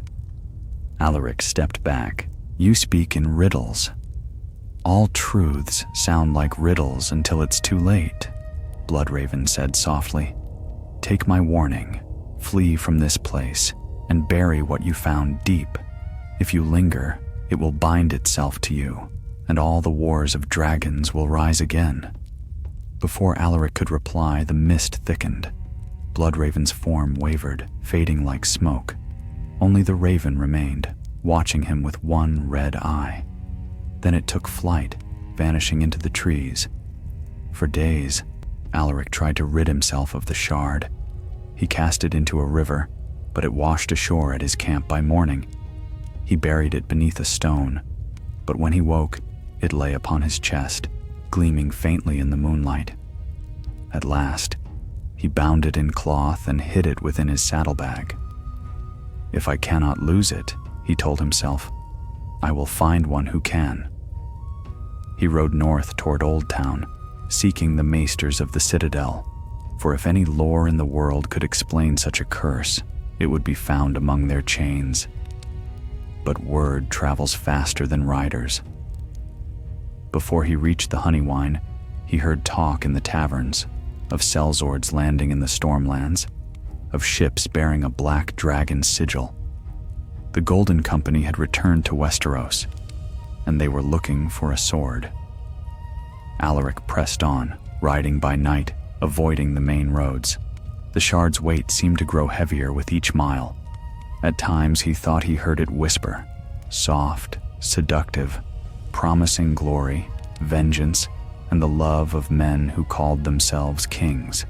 Alaric stepped back. "You speak in riddles." "All truths sound like riddles until it's too late," Bloodraven said softly. "Take my warning, flee from this place, and bury what you found deep. If you linger, it will bind itself to you, and all the wars of dragons will rise again." Before Alaric could reply, the mist thickened. Bloodraven's form wavered, fading like smoke. Only the raven remained, watching him with one red eye. Then it took flight, vanishing into the trees. For days, Alaric tried to rid himself of the shard. He cast it into a river, but it washed ashore at his camp by morning. He buried it beneath a stone, but when he woke, it lay upon his chest, gleaming faintly in the moonlight. At last, he bound it in cloth and hid it within his saddlebag. "If I cannot lose it," he told himself, "I will find one who can." He rode north toward Old Town, seeking the maesters of the Citadel, for if any lore in the world could explain such a curse, it would be found among their chains. but word travels faster than riders. Before he reached the Honeywine, he heard talk in the taverns of sellswords landing in the Stormlands, of ships bearing a black dragon sigil. The Golden Company had returned to Westeros, and they were looking for a sword. Alaric pressed on, riding by night, avoiding the main roads. The shard's weight seemed to grow heavier with each mile. At times he thought he heard it whisper, soft, seductive, promising glory, vengeance, and the love of men who called themselves kings.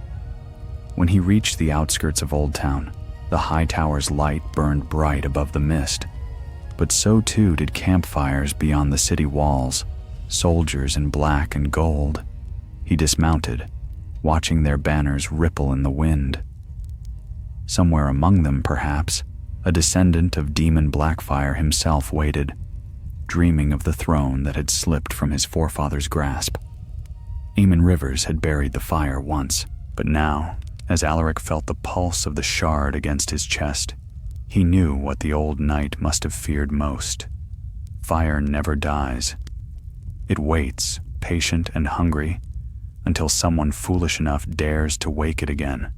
When he reached the outskirts of Old Town, the high tower's light burned bright above the mist, but so too did campfires beyond the city walls, soldiers in black and gold. He dismounted, watching their banners ripple in the wind. Somewhere among them, perhaps, a descendant of demon Blackfyre himself waited, dreaming of the throne that had slipped from his forefathers' grasp. Aemon Rivers had buried the fire once, but now, as Alaric felt the pulse of the shard against his chest, he knew what the old knight must have feared most. Fire never dies. It waits, patient and hungry, until someone foolish enough dares to wake it again.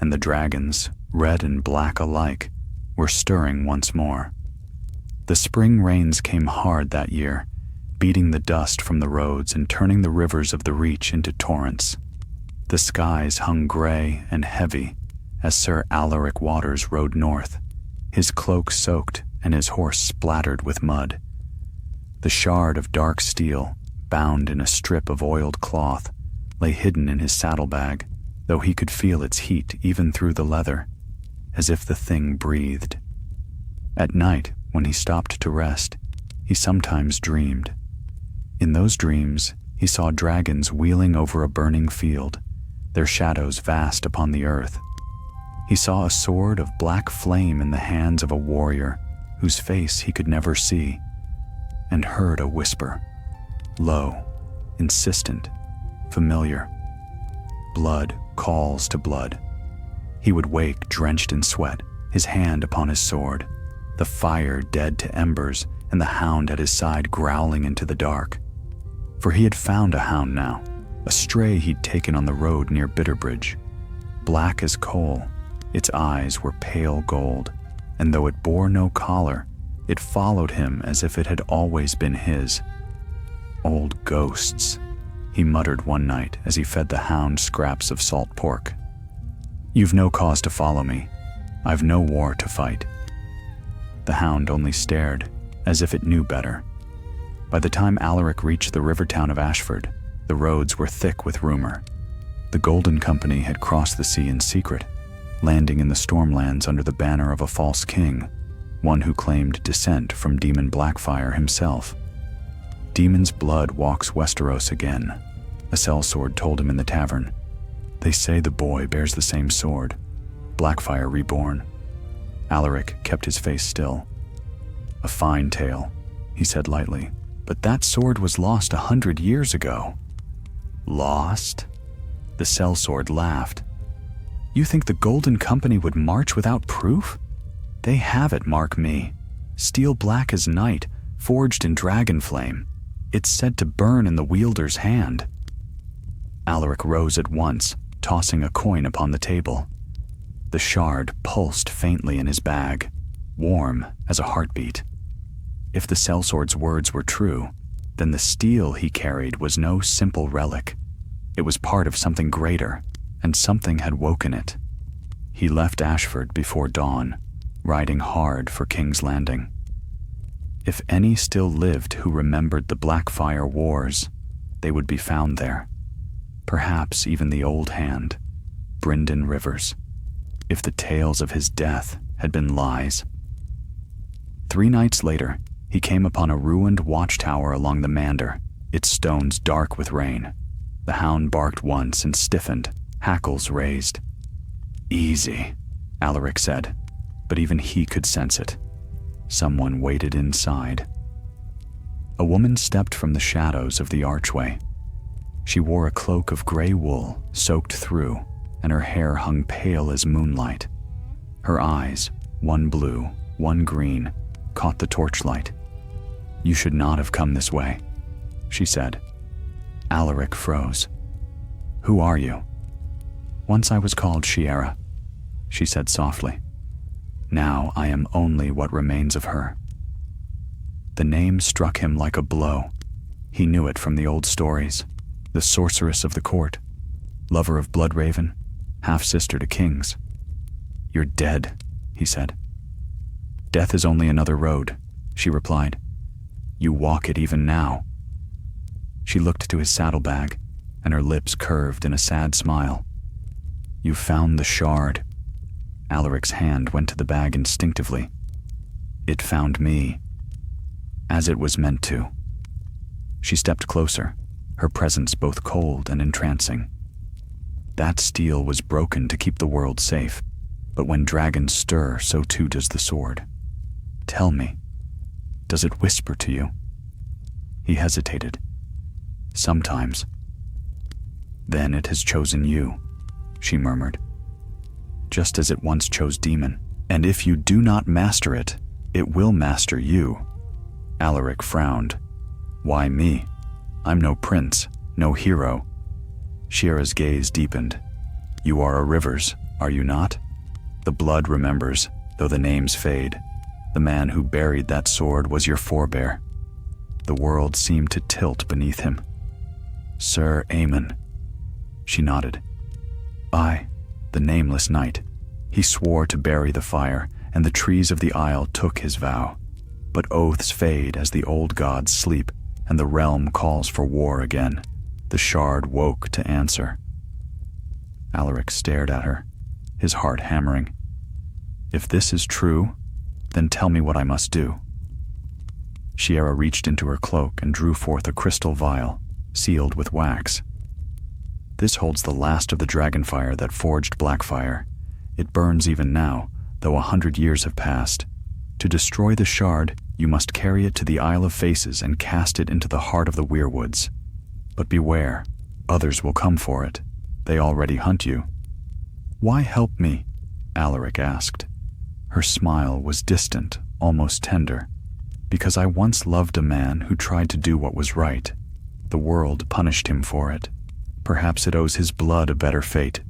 And the dragons, red and black alike, were stirring once more. The spring rains came hard that year, beating the dust from the roads and turning the rivers of the Reach into torrents. The skies hung gray and heavy as Sir Alaric Waters rode north, his cloak soaked and his horse splattered with mud. The shard of dark steel, bound in a strip of oiled cloth, lay hidden in his saddlebag, though he could feel its heat even through the leather, as if the thing breathed. At night, when he stopped to rest, he sometimes dreamed. In those dreams, he saw dragons wheeling over a burning field, their shadows vast upon the earth. He saw a sword of black flame in the hands of a warrior whose face he could never see, and heard a whisper, low, insistent, familiar. Blood calls to blood. He would wake drenched in sweat, his hand upon his sword, the fire dead to embers, and the hound at his side growling into the dark. For he had found a hound now, a stray he'd taken on the road near Bitterbridge. Black as coal, its eyes were pale gold, and though it bore no collar, it followed him as if it had always been his. Old ghosts, he muttered one night as he fed the hound scraps of salt pork. You've no cause to follow me. I've no war to fight. The hound only stared, as if it knew better. By the time Alaric reached the river town of Ashford, the roads were thick with rumor. The Golden Company had crossed the sea in secret, landing in the Stormlands under the banner of a false king, one who claimed descent from demon Blackfyre himself. Demon's blood walks Westeros again, a sellsword told him in the tavern. They say the boy bears the same sword, Blackfyre reborn. Alaric kept his face still. A fine tale, he said lightly, but that sword was lost 100 years ago. Lost? The sellsword laughed. You think the Golden Company would march without proof? They have it, mark me. Steel black as night, forged in dragon flame. It's said to burn in the wielder's hand. Alaric rose at once, tossing a coin upon the table. The shard pulsed faintly in his bag, warm as a heartbeat. If the sellsword's words were true, then the steel he carried was no simple relic. It was part of something greater, and something had woken it. He left Ashford before dawn, riding hard for King's Landing. If any still lived who remembered the Blackfyre Wars, they would be found there. Perhaps even the old hand, Brynden Rivers, if the tales of his death had been lies. 3 nights later, he came upon a ruined watchtower along the Mander, its stones dark with rain. The hound barked once and stiffened, hackles raised. Easy, Alaric said, but even he could sense it. Someone waited inside. A woman stepped from the shadows of the archway. She wore a cloak of gray wool, soaked through, and her hair hung pale as moonlight. Her eyes, one blue, one green, caught the torchlight. "You should not have come this way," she said. Alaric froze. "Who are you?" "Once I was called Shiera," she said softly. "Now I am only what remains of her." The name struck him like a blow. He knew it from the old stories. The sorceress of the court, lover of Bloodraven, half-sister to kings. "You're dead," he said. "Death is only another road," she replied. "You walk it even now." She looked to his saddlebag, and her lips curved in a sad smile. "You found the shard." Alaric's hand went to the bag instinctively. "It found me, as it was meant to." She stepped closer, her presence both cold and entrancing. That steel was broken to keep the world safe, but when dragons stir, so too does the sword. "Tell me, does it whisper to you?" He hesitated. "Sometimes." "Then it has chosen you," she murmured, "just as it once chose Demon. And if you do not master it, it will master you." Alaric frowned. "Why me? I'm no prince, no hero." Shiera's gaze deepened. "You are a Rivers, are you not? The blood remembers, though the names fade. The man who buried that sword was your forebear." The world seemed to tilt beneath him. "Sir Aemon." She nodded. "Aye, the nameless knight. He swore to bury the fire, and the trees of the isle took his vow. But oaths fade as the old gods sleep, and the realm calls for war again. The shard woke to answer." Alaric stared at her, his heart hammering. "If this is true, then tell me what I must do." Shiera reached into her cloak and drew forth a crystal vial, sealed with wax. "This holds the last of the dragonfire that forged Blackfyre. It burns even now, though 100 years have passed. To destroy the shard, you must carry it to the Isle of Faces and cast it into the heart of the weirwoods. But beware, others will come for it. They already hunt you." "Why help me?" Alaric asked. Her smile was distant, almost tender. "Because I once loved a man who tried to do what was right. The world punished him for it. Perhaps it owes his blood a better fate."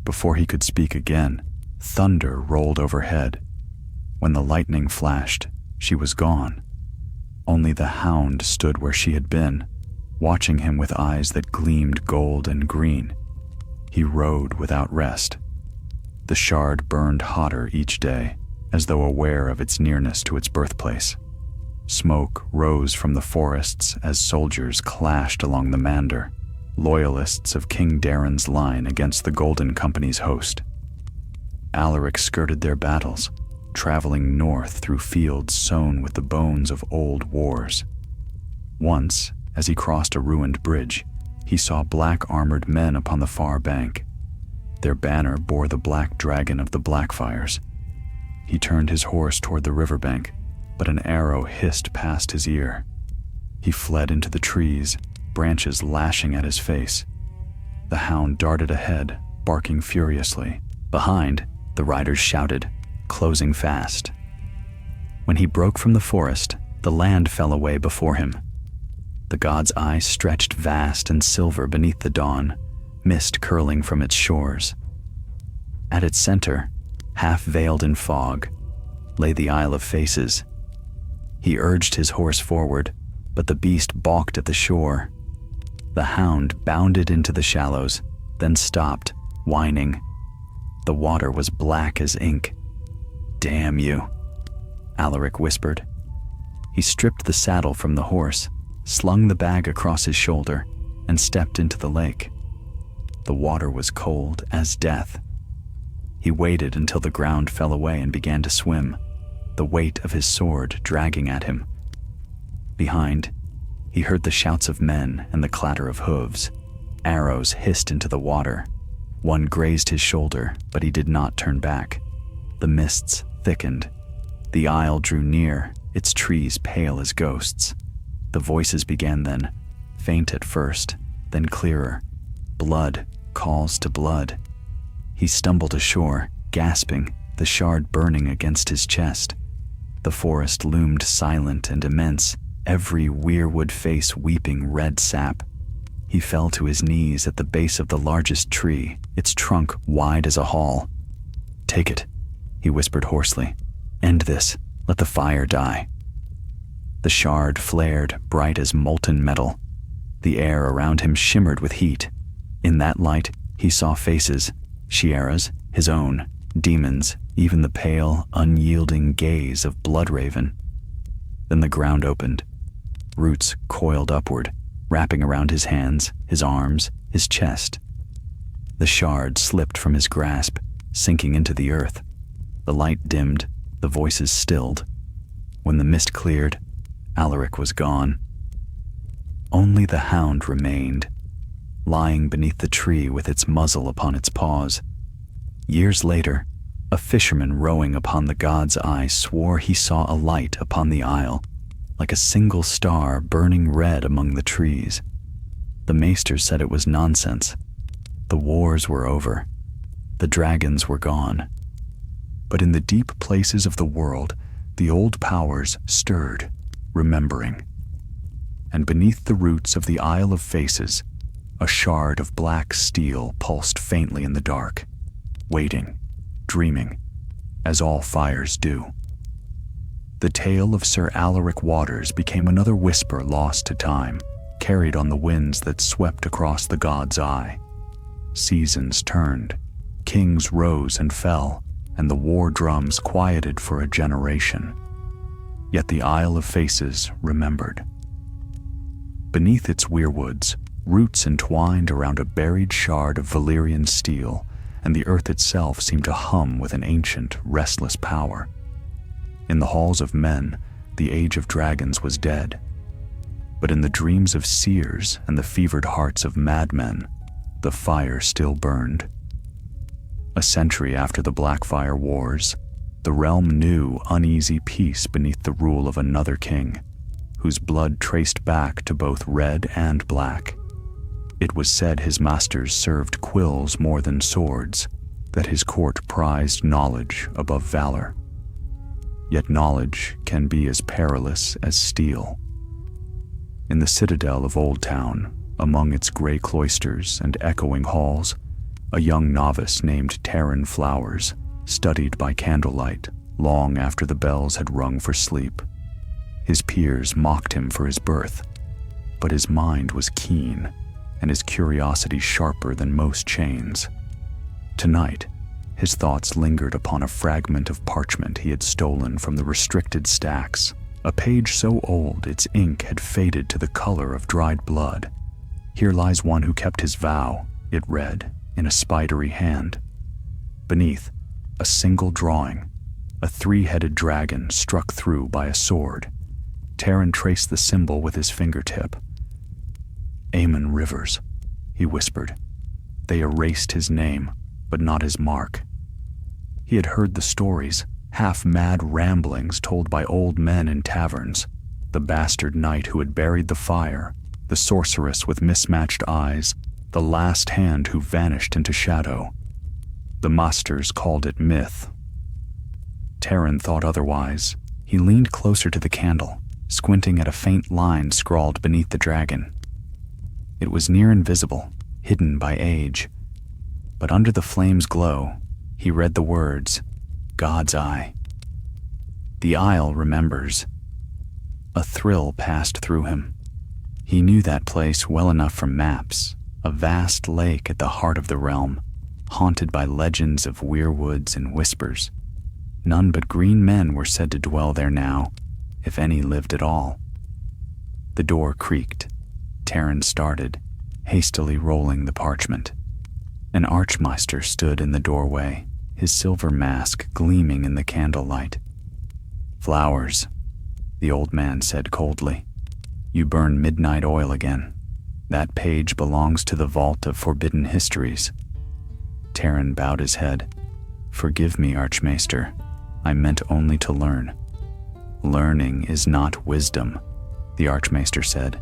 Before he could speak again, thunder rolled overhead. When the lightning flashed, she was gone. Only the hound stood where she had been, watching him with eyes that gleamed gold and green. He rode without rest. The shard burned hotter each day, as though aware of its nearness to its birthplace. Smoke rose from the forests as soldiers clashed along the Mander, loyalists of King Daren's line against the Golden Company's host. Alaric skirted their battles, traveling north through fields sown with the bones of old wars. Once, as he crossed a ruined bridge, he saw black-armored men upon the far bank. Their banner bore the black dragon of the Blackfyres. He turned his horse toward the riverbank, but an arrow hissed past his ear. He fled into the trees, branches lashing at his face. The hound darted ahead, barking furiously. Behind, the riders shouted, closing fast. When he broke from the forest, the land fell away before him. The god's eyes stretched vast and silver beneath the dawn, mist curling from its shores. At its center, half veiled in fog, lay the Isle of Faces. He urged his horse forward, but the beast balked at the shore. The hound bounded into the shallows, then stopped, whining. The water was black as ink. "Damn you," Alaric whispered. He stripped the saddle from the horse, slung the bag across his shoulder, and stepped into the lake. The water was cold as death. He waited until the ground fell away and began to swim, the weight of his sword dragging at him. Behind, he heard the shouts of men and the clatter of hooves. Arrows hissed into the water. One grazed his shoulder, but he did not turn back. The mists thickened. The isle drew near, its trees pale as ghosts. The voices began then, faint at first, then clearer. Blood calls to blood. He stumbled ashore, gasping, the shard burning against his chest. The forest loomed silent and immense, every weirwood face weeping red sap. He fell to his knees at the base of the largest tree, its trunk wide as a hall. "Take it," he whispered hoarsely. "End this. Let the fire die." The shard flared, bright as molten metal. The air around him shimmered with heat. In that light, he saw faces, Shiera's, his own, demons, even the pale, unyielding gaze of Bloodraven. Then the ground opened. Roots coiled upward, wrapping around his hands, his arms, his chest. The shard slipped from his grasp, sinking into the earth. The light dimmed, the voices stilled. When the mist cleared, Alaric was gone. Only the hound remained, lying beneath the tree with its muzzle upon its paws. Years later, a fisherman rowing upon the god's eye swore he saw a light upon the isle, like a single star burning red among the trees. The maester said it was nonsense. The wars were over. The dragons were gone. But in the deep places of the world, the old powers stirred, remembering. And beneath the roots of the Isle of Faces, a shard of black steel pulsed faintly in the dark, waiting, dreaming, as all fires do. The tale of Sir Alaric Waters became another whisper lost to time, carried on the winds that swept across the god's eye. Seasons turned, kings rose and fell, and the war drums quieted for a generation. Yet the Isle of Faces remembered. Beneath its weirwoods, roots entwined around a buried shard of Valyrian steel, and the earth itself seemed to hum with an ancient, restless power. In the halls of men, the age of dragons was dead. But in the dreams of seers and the fevered hearts of madmen, the fire still burned. A century after the Blackfyre Wars, the realm knew uneasy peace beneath the rule of another king, whose blood traced back to both red and black. It was said his masters served quills more than swords, that his court prized knowledge above valor. Yet knowledge can be as perilous as steel. In the citadel of Old Town, among its gray cloisters and echoing halls, a young novice named Taryn Flowers studied by candlelight long after the bells had rung for sleep. His peers mocked him for his birth, but his mind was keen and his curiosity sharper than most chains. Tonight, his thoughts lingered upon a fragment of parchment he had stolen from the restricted stacks, a page so old its ink had faded to the color of dried blood. "Here lies one who kept his vow," it read, in a spidery hand. Beneath, a single drawing, a three-headed dragon struck through by a sword. Taryn traced the symbol with his fingertip. "Aemon Rivers," he whispered. They erased his name, but not his mark. He had heard the stories, half-mad ramblings told by old men in taverns, the bastard knight who had buried the fire, the sorceress with mismatched eyes, the last hand who vanished into shadow. The masters called it myth. Taryn thought otherwise. He leaned closer to the candle, squinting at a faint line scrawled beneath the dragon. It was near invisible, hidden by age. But under the flame's glow, he read the words, "God's Eye." The Isle remembers. A thrill passed through him. He knew that place well enough from maps, a vast lake at the heart of the realm, haunted by legends of weirwoods and whispers. None but green men were said to dwell there now, if any lived at all. The door creaked. Taryn started, hastily rolling the parchment. An archmeister stood in the doorway, his silver mask gleaming in the candlelight. "Flowers," the old man said coldly. "You burn midnight oil again. That page belongs to the vault of forbidden histories." Taryn bowed his head. "Forgive me, Archmaester. I meant only to learn." "Learning is not wisdom," the Archmaester said.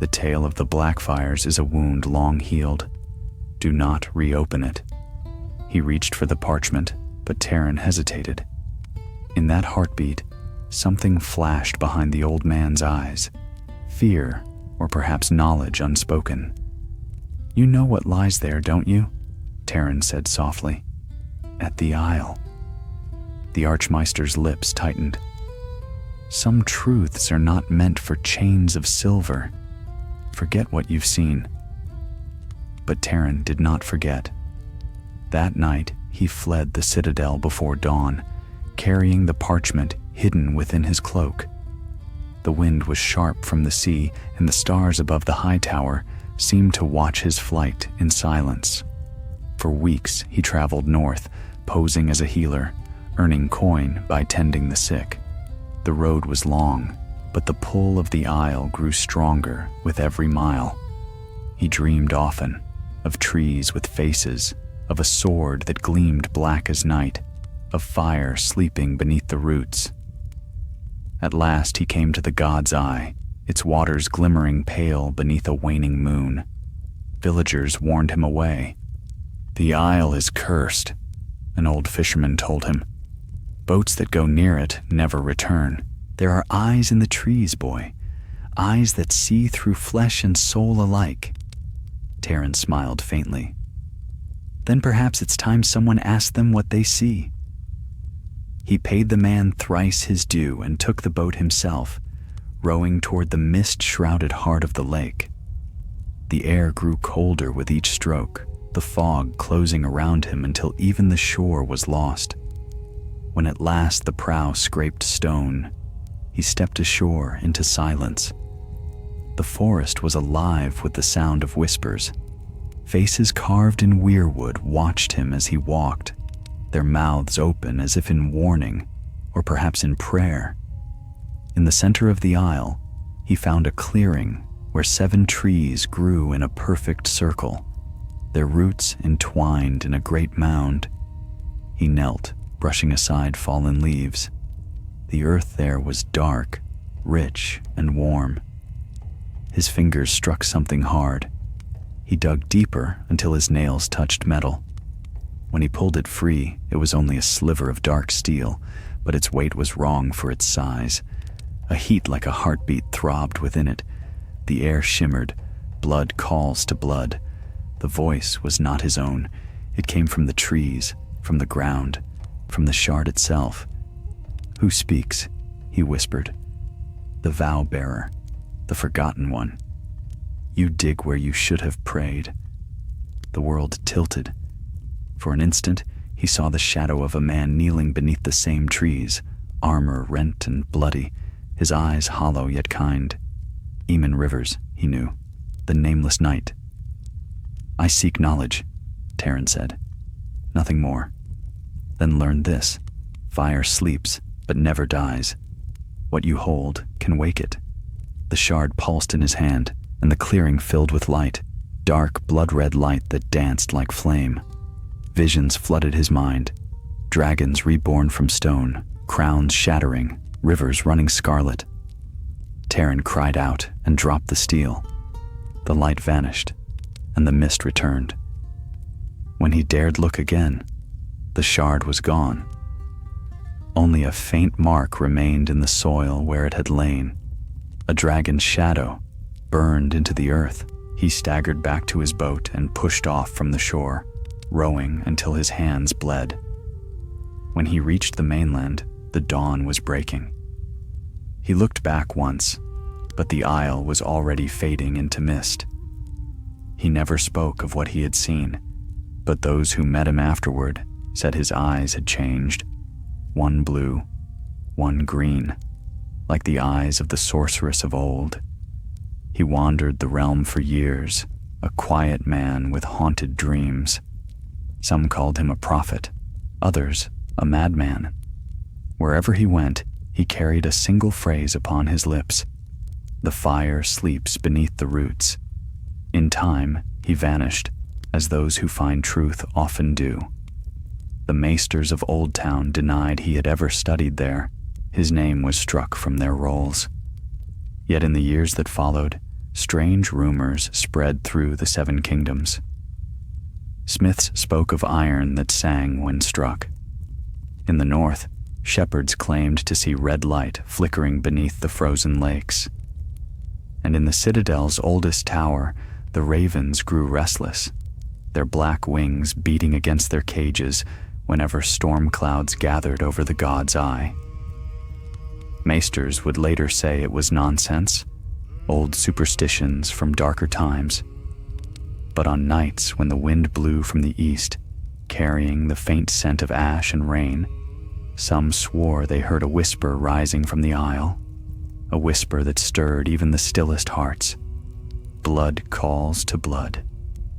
"The tale of the Blackfyres is a wound long healed. Do not reopen it." He reached for the parchment, but Taryn hesitated. In that heartbeat, something flashed behind the old man's eyes. Fear, or perhaps knowledge unspoken. "You know what lies there, don't you?" Taryn said softly. "At the Isle." The Archmeister's lips tightened. "Some truths are not meant for chains of silver. Forget what you've seen." But Taryn did not forget. That night, he fled the citadel before dawn, carrying the parchment hidden within his cloak. The wind was sharp from the sea, and the stars above the high tower seemed to watch his flight in silence. For weeks, he traveled north, posing as a healer, earning coin by tending the sick. The road was long, but the pull of the Isle grew stronger with every mile. He dreamed often of trees with faces, of a sword that gleamed black as night, of fire sleeping beneath the roots. At last he came to the God's Eye, its waters glimmering pale beneath a waning moon. Villagers warned him away. "The Isle is cursed," an old fisherman told him. "Boats that go near it never return. There are eyes in the trees, boy, eyes that see through flesh and soul alike." Taryn smiled faintly. "Then perhaps it's time someone asked them what they see." He paid the man thrice his due and took the boat himself, rowing toward the mist-shrouded heart of the lake. The air grew colder with each stroke, the fog closing around him until even the shore was lost. When at last the prow scraped stone, he stepped ashore into silence. The forest was alive with the sound of whispers. Faces carved in weirwood watched him as he walked, their mouths open as if in warning, or perhaps in prayer. In the center of the Isle, he found a clearing where 7 trees grew in a perfect circle, their roots entwined in a great mound. He knelt, brushing aside fallen leaves. The earth there was dark, rich, and warm. His fingers struck something hard. He dug deeper until his nails touched metal. When he pulled it free, it was only a sliver of dark steel, but its weight was wrong for its size. A heat like a heartbeat throbbed within it. The air shimmered, blood calls to blood. The voice was not his own. It came from the trees, from the ground, from the shard itself. "Who speaks?" he whispered. "The vow-bearer, the forgotten one. You dig where you should have prayed." The world tilted. For an instant, he saw the shadow of a man kneeling beneath the same trees, armor rent and bloody, his eyes hollow yet kind. Eamon Rivers, he knew, the nameless knight. "I seek knowledge," Taryn said. "Nothing more." "Then learn this. Fire sleeps, but never dies. What you hold can wake it." The shard pulsed in his hand, and the clearing filled with light, dark, blood-red light that danced like flame. Visions flooded his mind. Dragons reborn from stone, crowns shattering, rivers running scarlet. Taryn cried out and dropped the steel. The light vanished, and the mist returned. When he dared look again, the shard was gone. Only a faint mark remained in the soil where it had lain. A dragon's shadow burned into the earth. He staggered back to his boat and pushed off from the shore, rowing until his hands bled. When he reached the mainland, the dawn was breaking. He looked back once, but the Isle was already fading into mist. He never spoke of what he had seen, but those who met him afterward said his eyes had changed. One blue, one green, like the eyes of the sorceress of old. He wandered the realm for years, a quiet man with haunted dreams. Some called him a prophet, others a madman. Wherever he went, he carried a single phrase upon his lips: "The fire sleeps beneath the roots." In time, he vanished, as those who find truth often do. The maesters of Old Town denied he had ever studied there. His name was struck from their rolls. Yet in the years that followed, strange rumors spread through the 7 kingdoms. Smiths spoke of iron that sang when struck. In the north, Shepherds claimed to see red light flickering beneath the frozen lakes. And in the citadel's oldest tower, the ravens grew restless, their black wings beating against their cages whenever storm clouds gathered over the god's eye. Maesters would later say it was nonsense, old superstitions from darker times. But on nights when the wind blew from the east, carrying the faint scent of ash and rain, some swore they heard a whisper rising from the isle, a whisper that stirred even the stillest hearts. Blood calls to blood,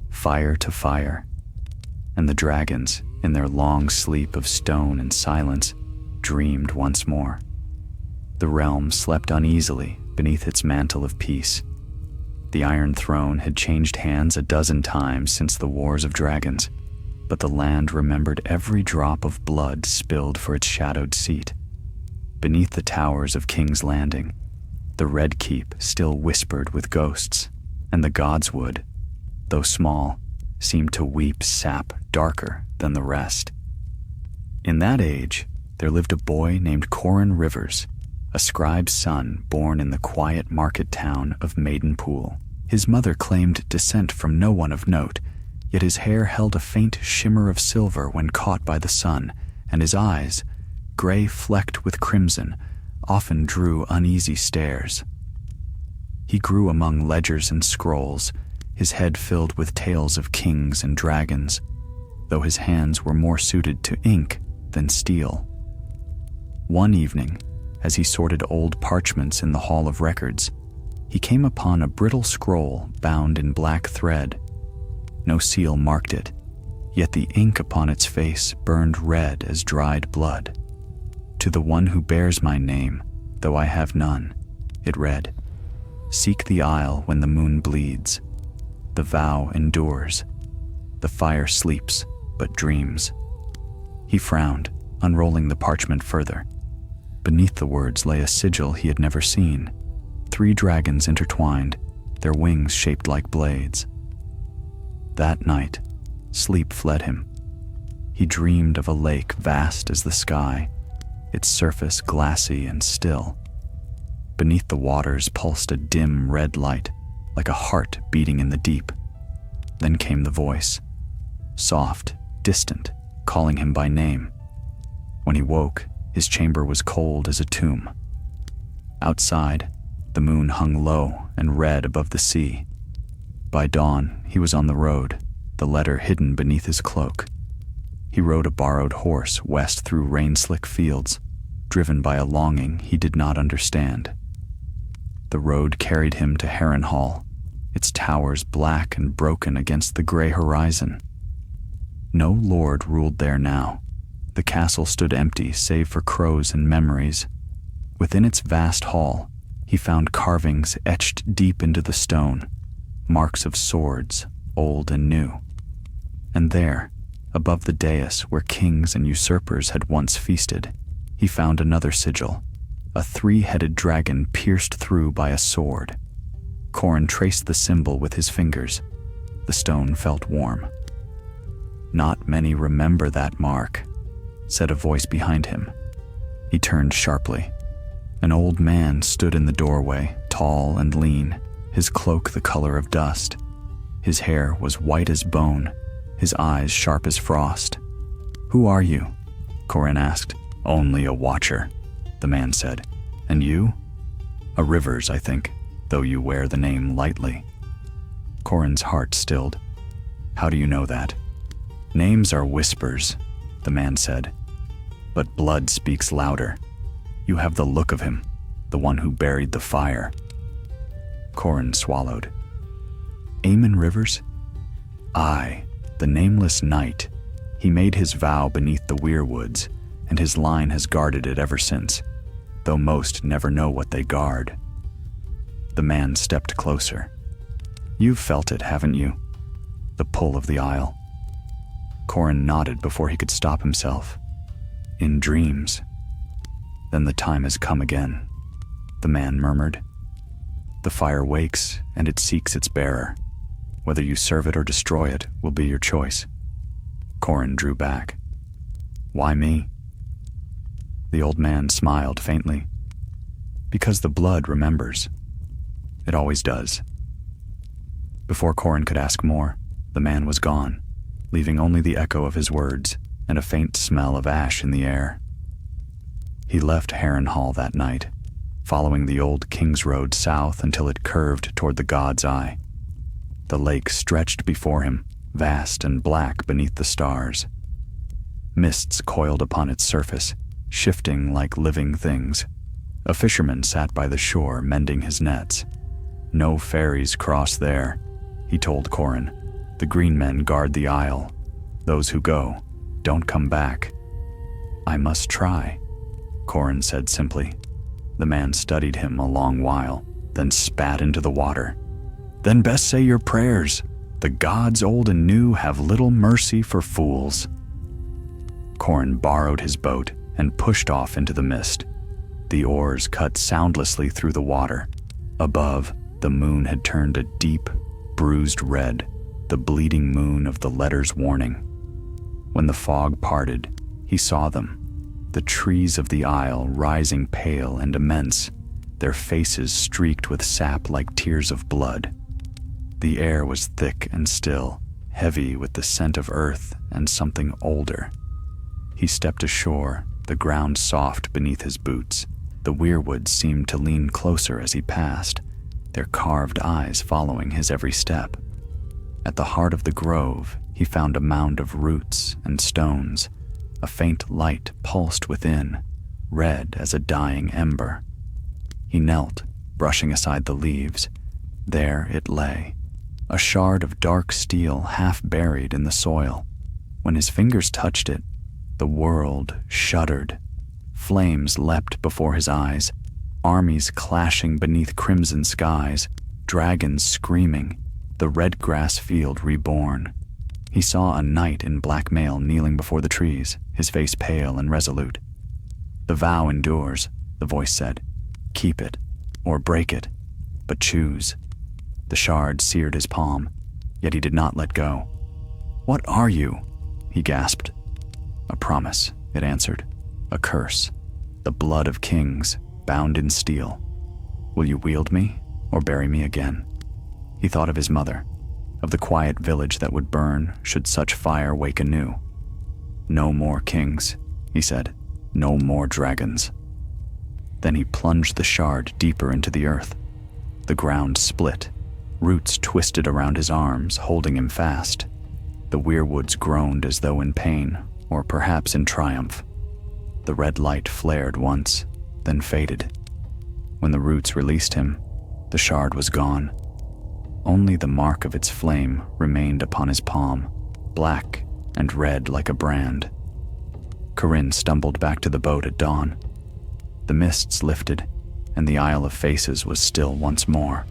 fire to fire, and the dragons, in their long sleep of stone and silence, dreamed once more. The realm slept uneasily beneath its mantle of peace. The Iron Throne had changed hands a dozen times since the Wars of Dragons, but the land remembered every drop of blood spilled for its shadowed seat. Beneath the towers of King's Landing, the Red Keep still whispered with ghosts, and the Godswood, though small, seemed to weep sap darker than the rest. In that age, there lived a boy named Corin Rivers, a scribe's son born in the quiet market town of Maidenpool. His mother claimed descent from no one of note, yet his hair held a faint shimmer of silver when caught by the sun, and his eyes, gray flecked with crimson, often drew uneasy stares. He grew among ledgers and scrolls, his head filled with tales of kings and dragons, though his hands were more suited to ink than steel. One evening, as he sorted old parchments in the Hall of Records, he came upon a brittle scroll bound in black thread. No seal marked it, yet the ink upon its face burned red as dried blood. To the one who bears my name, though I have none, it read, "Seek the isle when the moon bleeds. The vow endures. The fire sleeps, but dreams." He frowned, unrolling the parchment further. Beneath the words lay a sigil he had never seen. 3 dragons intertwined, their wings shaped like blades. That night, sleep fled him. He dreamed of a lake vast as the sky, its surface glassy and still. Beneath the waters pulsed a dim red light, like a heart beating in the deep. Then came the voice, soft, distant, calling him by name. When he woke, his chamber was cold as a tomb. Outside, the moon hung low and red above the sea. By dawn, he was on the road, the letter hidden beneath his cloak. He rode a borrowed horse west through rain-slick fields, driven by a longing he did not understand. The road carried him to Harrenhal, its towers black and broken against the gray horizon. No lord ruled there now. The castle stood empty save for crows and memories. Within its vast hall, he found carvings etched deep into the stone, marks of swords, old and new. And there, above the dais where kings and usurpers had once feasted, he found another sigil, a 3-headed dragon pierced through by a sword. Corin traced the symbol with his fingers. The stone felt warm. "Not many remember that mark," said a voice behind him. He turned sharply. An old man stood in the doorway, tall and lean, his cloak the color of dust. His hair was white as bone, his eyes sharp as frost. "Who are you?" Corin asked. "Only a watcher," the man said. "And you?" "A Rivers, I think, though you wear the name lightly." Corin's heart stilled. "How do you know that?" "Names are whispers," the man said. "But blood speaks louder. You have the look of him, the one who buried the fire." Corin swallowed. "Aemon Rivers?" "Aye, the nameless knight. He made his vow beneath the weirwoods, and his line has guarded it ever since, though most never know what they guard." The man stepped closer. "You've felt it, haven't you? The pull of the isle." Corin nodded before he could stop himself. "In dreams." "Then the time has come again," the man murmured. "The fire wakes, and it seeks its bearer. Whether you serve it or destroy it will be your choice." Corin drew back. "Why me?" The old man smiled faintly. Because the blood remembers. It always does. Before Corin could ask more, the man was gone, leaving only the echo of his words and a faint smell of ash in the air. He left Harrenhal that night, following the old King's Road south until it curved toward the God's Eye. The lake stretched before him, vast and black beneath the stars. Mists coiled upon its surface, shifting like living things. A fisherman sat by the shore mending his nets. No ferries cross there, he told Corin. The green men guard the isle. Those who go don't come back. I must try, Corin said simply. The man studied him a long while, then spat into the water. Then best say your prayers. The gods old and new have little mercy for fools. Corin borrowed his boat and pushed off into the mist. The oars cut soundlessly through the water. Above, the moon had turned a deep, bruised red, the bleeding moon of the letter's warning. When the fog parted, he saw them, the trees of the isle rising pale and immense, their faces streaked with sap like tears of blood. The air was thick and still, heavy with the scent of earth and something older. He stepped ashore, the ground soft beneath his boots. The weirwoods seemed to lean closer as he passed, their carved eyes following his every step. At the heart of the grove, he found a mound of roots and stones. A faint light pulsed within, red as a dying ember. He knelt, brushing aside the leaves. There it lay, a shard of dark steel half buried in the soil. When his fingers touched it, the world shuddered. Flames leapt before his eyes, armies clashing beneath crimson skies, dragons screaming, the red grass field reborn. He saw a knight in black mail kneeling before the trees, his face pale and resolute. The vow endures, the voice said. Keep it, or break it, but choose. The shard seared his palm, yet he did not let go. What are you? He gasped. A promise, it answered. A curse. The blood of kings, bound in steel. Will you wield me, or bury me again? He thought of his mother, of the quiet village that would burn should such fire wake anew. No more kings, he said. No more dragons. Then he plunged the shard deeper into the earth. The ground split. Roots twisted around his arms, holding him fast. The weirwoods groaned as though in pain, or perhaps in triumph. The red light flared once, then faded. When the roots released him, the shard was gone. Only the mark of its flame remained upon his palm, black and red like a brand. Corinne stumbled back to the boat at dawn. The mists lifted, and the Isle of Faces was still once more.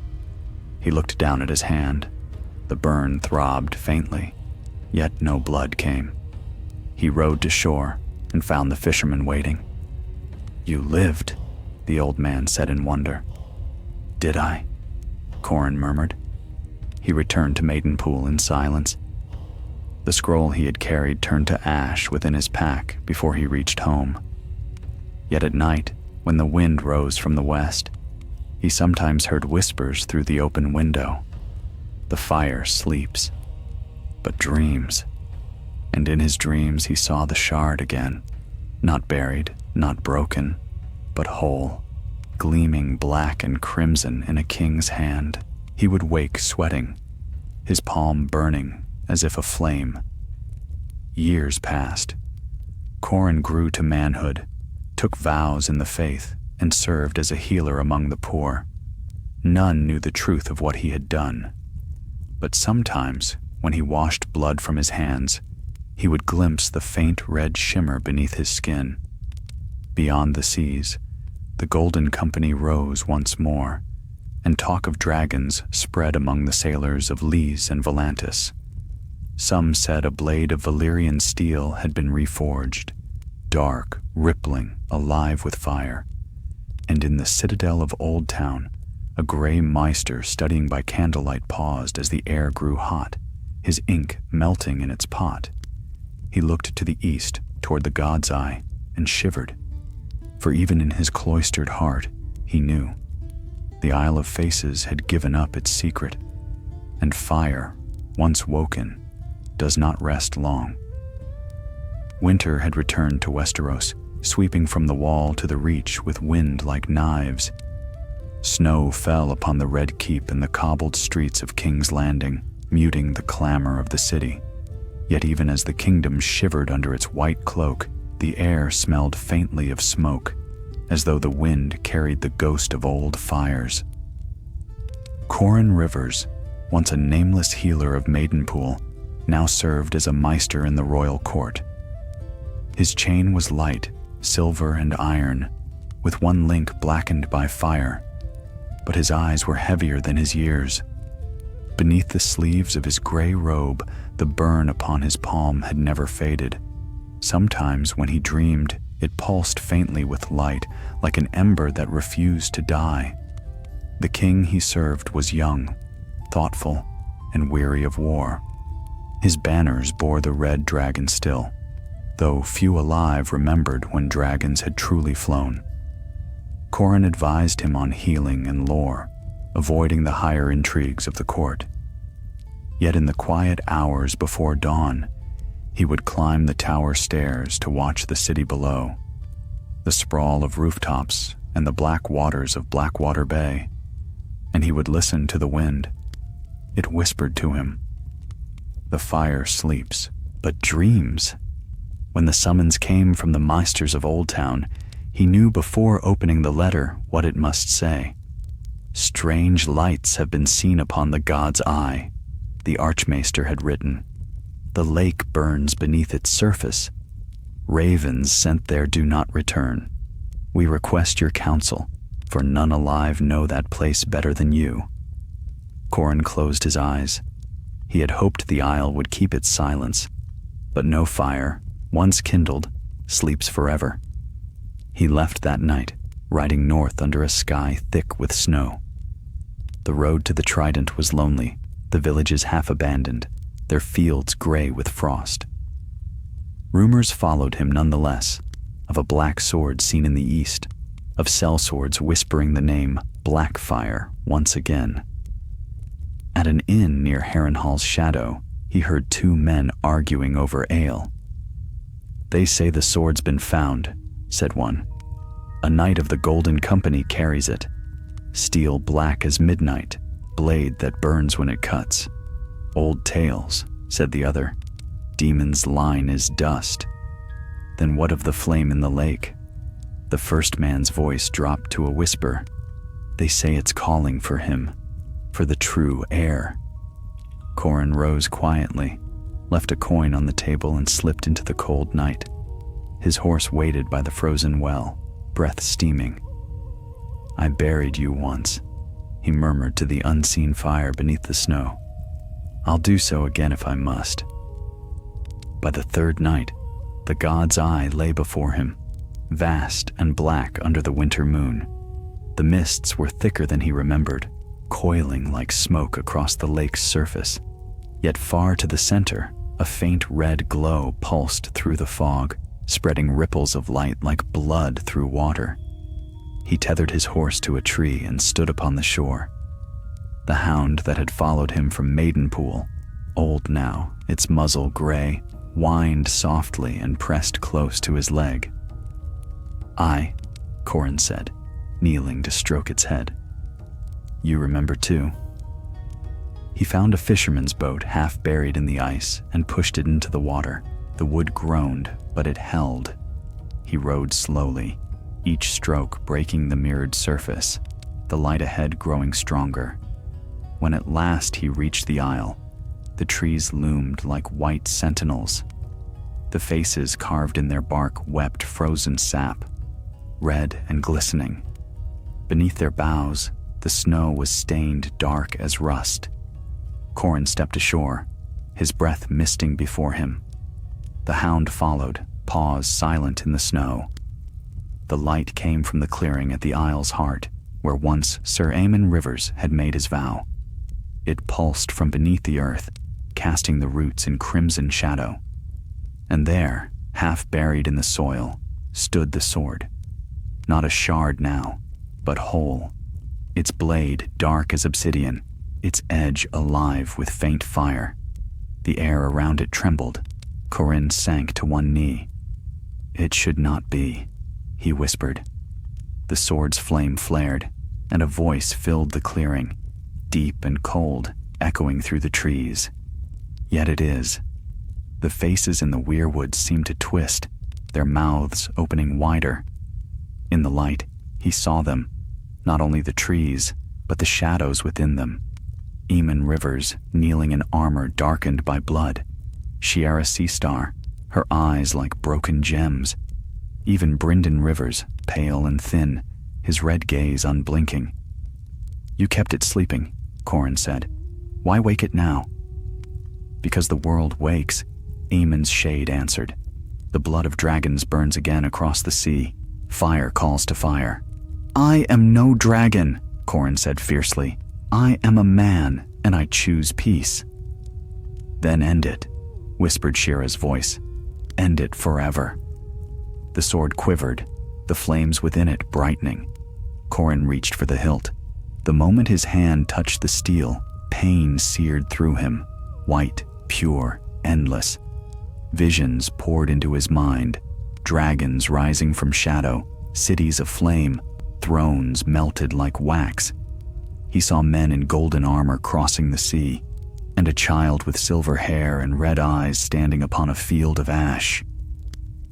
He looked down at his hand. The burn throbbed faintly, yet no blood came. He rowed to shore and found the fisherman waiting. You lived, the old man said in wonder. Did I? Corin murmured. He returned to Maidenpool in silence. The scroll he had carried turned to ash within his pack before he reached home. Yet at night, when the wind rose from the west, he sometimes heard whispers through the open window. The fire sleeps, but dreams. And in his dreams he saw the shard again, not buried, not broken, but whole, gleaming black and crimson in a king's hand. He would wake sweating, his palm burning as if aflame. Years passed. Corin grew to manhood, took vows in the faith, and served as a healer among the poor. None knew the truth of what he had done. But sometimes, when he washed blood from his hands, he would glimpse the faint red shimmer beneath his skin. Beyond the seas, the Golden Company rose once more, and talk of dragons spread among the sailors of Lys and Volantis. Some said a blade of Valyrian steel had been reforged, dark, rippling, alive with fire. And in the citadel of Old Town, a gray maester studying by candlelight paused as the air grew hot, his ink melting in its pot. He looked to the east, toward the God's Eye, and shivered. For even in his cloistered heart, he knew the Isle of Faces had given up its secret, and fire, once woken, does not rest long. Winter had returned to Westeros, sweeping from the wall to the reach with wind like knives. Snow fell upon the Red Keep and the cobbled streets of King's Landing, muting the clamor of the city. Yet even as the kingdom shivered under its white cloak, the air smelled faintly of smoke, as though the wind carried the ghost of old fires. Corin Rivers, once a nameless healer of Maidenpool, now served as a maester in the royal court. His chain was light, silver and iron, with one link blackened by fire, but his eyes were heavier than his years. Beneath the sleeves of his gray robe, the burn upon his palm had never faded. Sometimes when he dreamed, it pulsed faintly with light, like an ember that refused to die. The king he served was young, thoughtful, and weary of war. His banners bore the red dragon still, though few alive remembered when dragons had truly flown. Corin advised him on healing and lore, avoiding the higher intrigues of the court. Yet in the quiet hours before dawn, he would climb the tower stairs to watch the city below, the sprawl of rooftops and the black waters of Blackwater Bay, and he would listen to the wind. It whispered to him, "The fire sleeps, but dreams." When the summons came from the maesters of Old Town, he knew before opening the letter what it must say. "Strange lights have been seen upon the god's eye," the Archmaester had written. "The lake burns beneath its surface. Ravens sent there do not return. We request your counsel, for none alive know that place better than you." Corin closed his eyes. He had hoped the isle would keep its silence, but no fire, once kindled, sleeps forever. He left that night, riding north under a sky thick with snow. The road to the Trident was lonely, the villages half abandoned, their fields gray with frost. Rumors followed him nonetheless, of a black sword seen in the east, of sellswords whispering the name Blackfyre once again. At an inn near Harrenhal's shadow, he heard two men arguing over ale. "They say the sword's been found," said one. "A knight of the Golden Company carries it. Steel black as midnight, blade that burns when it cuts." "Old tales," said the other. "Demon's line is dust." "Then what of the flame in the lake?" The first man's voice dropped to a whisper. "They say it's calling for him, for the true heir." Corin rose quietly, left a coin on the table and slipped into the cold night. His horse waited by the frozen well, breath steaming. "I buried you once," he murmured to the unseen fire beneath the snow. "I'll do so again if I must." By the third night, the god's eye lay before him, vast and black under the winter moon. The mists were thicker than he remembered, coiling like smoke across the lake's surface. Yet far to the center, a faint red glow pulsed through the fog, spreading ripples of light like blood through water. He tethered his horse to a tree and stood upon the shore. The hound that had followed him from Maidenpool, old now, its muzzle gray, whined softly and pressed close to his leg. "Aye," Corin said, kneeling to stroke its head. "You remember too." He found a fisherman's boat half buried in the ice and pushed it into the water. The wood groaned, but it held. He rowed slowly, each stroke breaking the mirrored surface, the light ahead growing stronger. When at last he reached the isle, the trees loomed like white sentinels. The faces carved in their bark wept frozen sap, red and glistening. Beneath their boughs, the snow was stained dark as rust. Corin stepped ashore, his breath misting before him. The hound followed, paws silent in the snow. The light came from the clearing at the isle's heart, where once Sir Aemon Rivers had made his vow. It pulsed from beneath the earth, casting the roots in crimson shadow. And there, half buried in the soil, stood the sword. not a shard now, but whole, its blade dark as obsidian, its edge alive with faint fire. The air around it trembled. Corin sank to one knee. "It should not be," he whispered. The sword's flame flared, and a voice filled the clearing, deep and cold, echoing through the trees. "Yet it is." The faces in the weirwoods seemed to twist, their mouths opening wider. In the light, he saw them, not only the trees, but the shadows within them. Eamon Rivers, kneeling in armor darkened by blood. Shiera Seastar, her eyes like broken gems. Even Brynden Rivers, pale and thin, his red gaze unblinking. "You kept it sleeping," Corin said. "Why wake it now?" "Because the world wakes," Eamon's shade answered. "The blood of dragons burns again across the sea. Fire calls to fire." "I am no dragon," Corin said fiercely. "I am a man, and I choose peace." "Then end it," whispered Shiera's voice. "End it forever." The sword quivered, the flames within it brightening. Corin reached for the hilt. The moment his hand touched the steel, pain seared through him, white, pure, endless. Visions poured into his mind, dragons rising from shadow, cities aflame, thrones melted like wax. He saw men in golden armor crossing the sea, and a child with silver hair and red eyes standing upon a field of ash.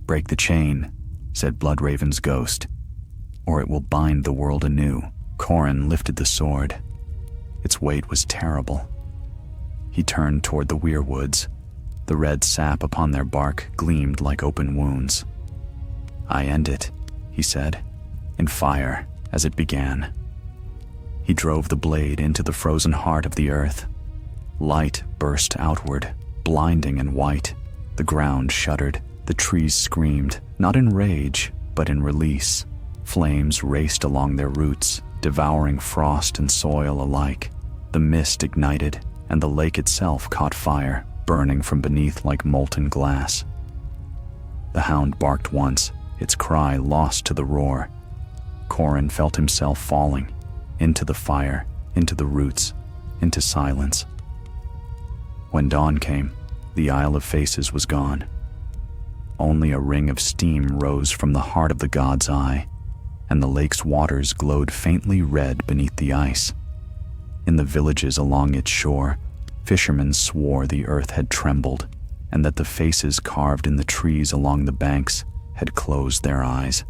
"Break the chain," said Bloodraven's ghost, "or it will bind the world anew." Corin lifted the sword. Its weight was terrible. He turned toward the weirwoods. The red sap upon their bark gleamed like open wounds. "I end it," he said, "in fire as it began." He drove the blade into the frozen heart of the earth. Light burst outward, blinding and white. The ground shuddered. The trees screamed, not in rage, but in release. Flames raced along their roots, devouring frost and soil alike. The mist ignited, and the lake itself caught fire, burning from beneath like molten glass. The hound barked once, its cry lost to the roar. Corin felt himself falling, into the fire, into the roots, into silence. When dawn came, the Isle of Faces was gone. Only a ring of steam rose from the heart of the god's eye, and the lake's waters glowed faintly red beneath the ice. In the villages along its shore, fishermen swore the earth had trembled, and that the faces carved in the trees along the banks had closed their eyes.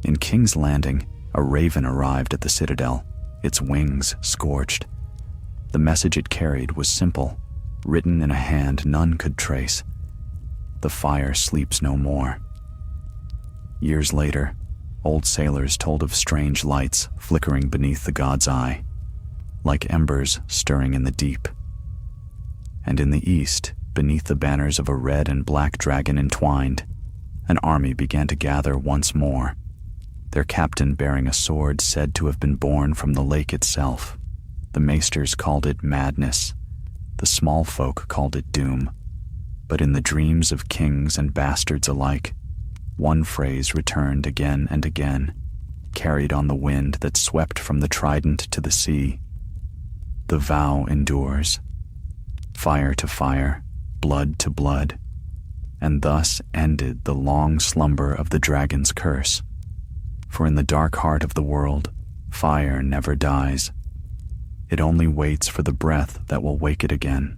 In King's Landing, a raven arrived at the citadel, its wings scorched. The message it carried was simple, written in a hand none could trace. "The fire sleeps no more." Years later, old sailors told of strange lights flickering beneath the god's eye, like embers stirring in the deep. And in the east, beneath the banners of a red and black dragon entwined, an army began to gather once more, their captain bearing a sword said to have been born from the lake itself. The maesters called it madness, the small folk called it doom, but in the dreams of kings and bastards alike, one phrase returned again and again, carried on the wind that swept from the trident to the sea. The vow endures. Fire to fire, blood to blood, and thus ended the long slumber of the dragon's curse. For in the dark heart of the world, fire never dies. It only waits for the breath that will wake it again.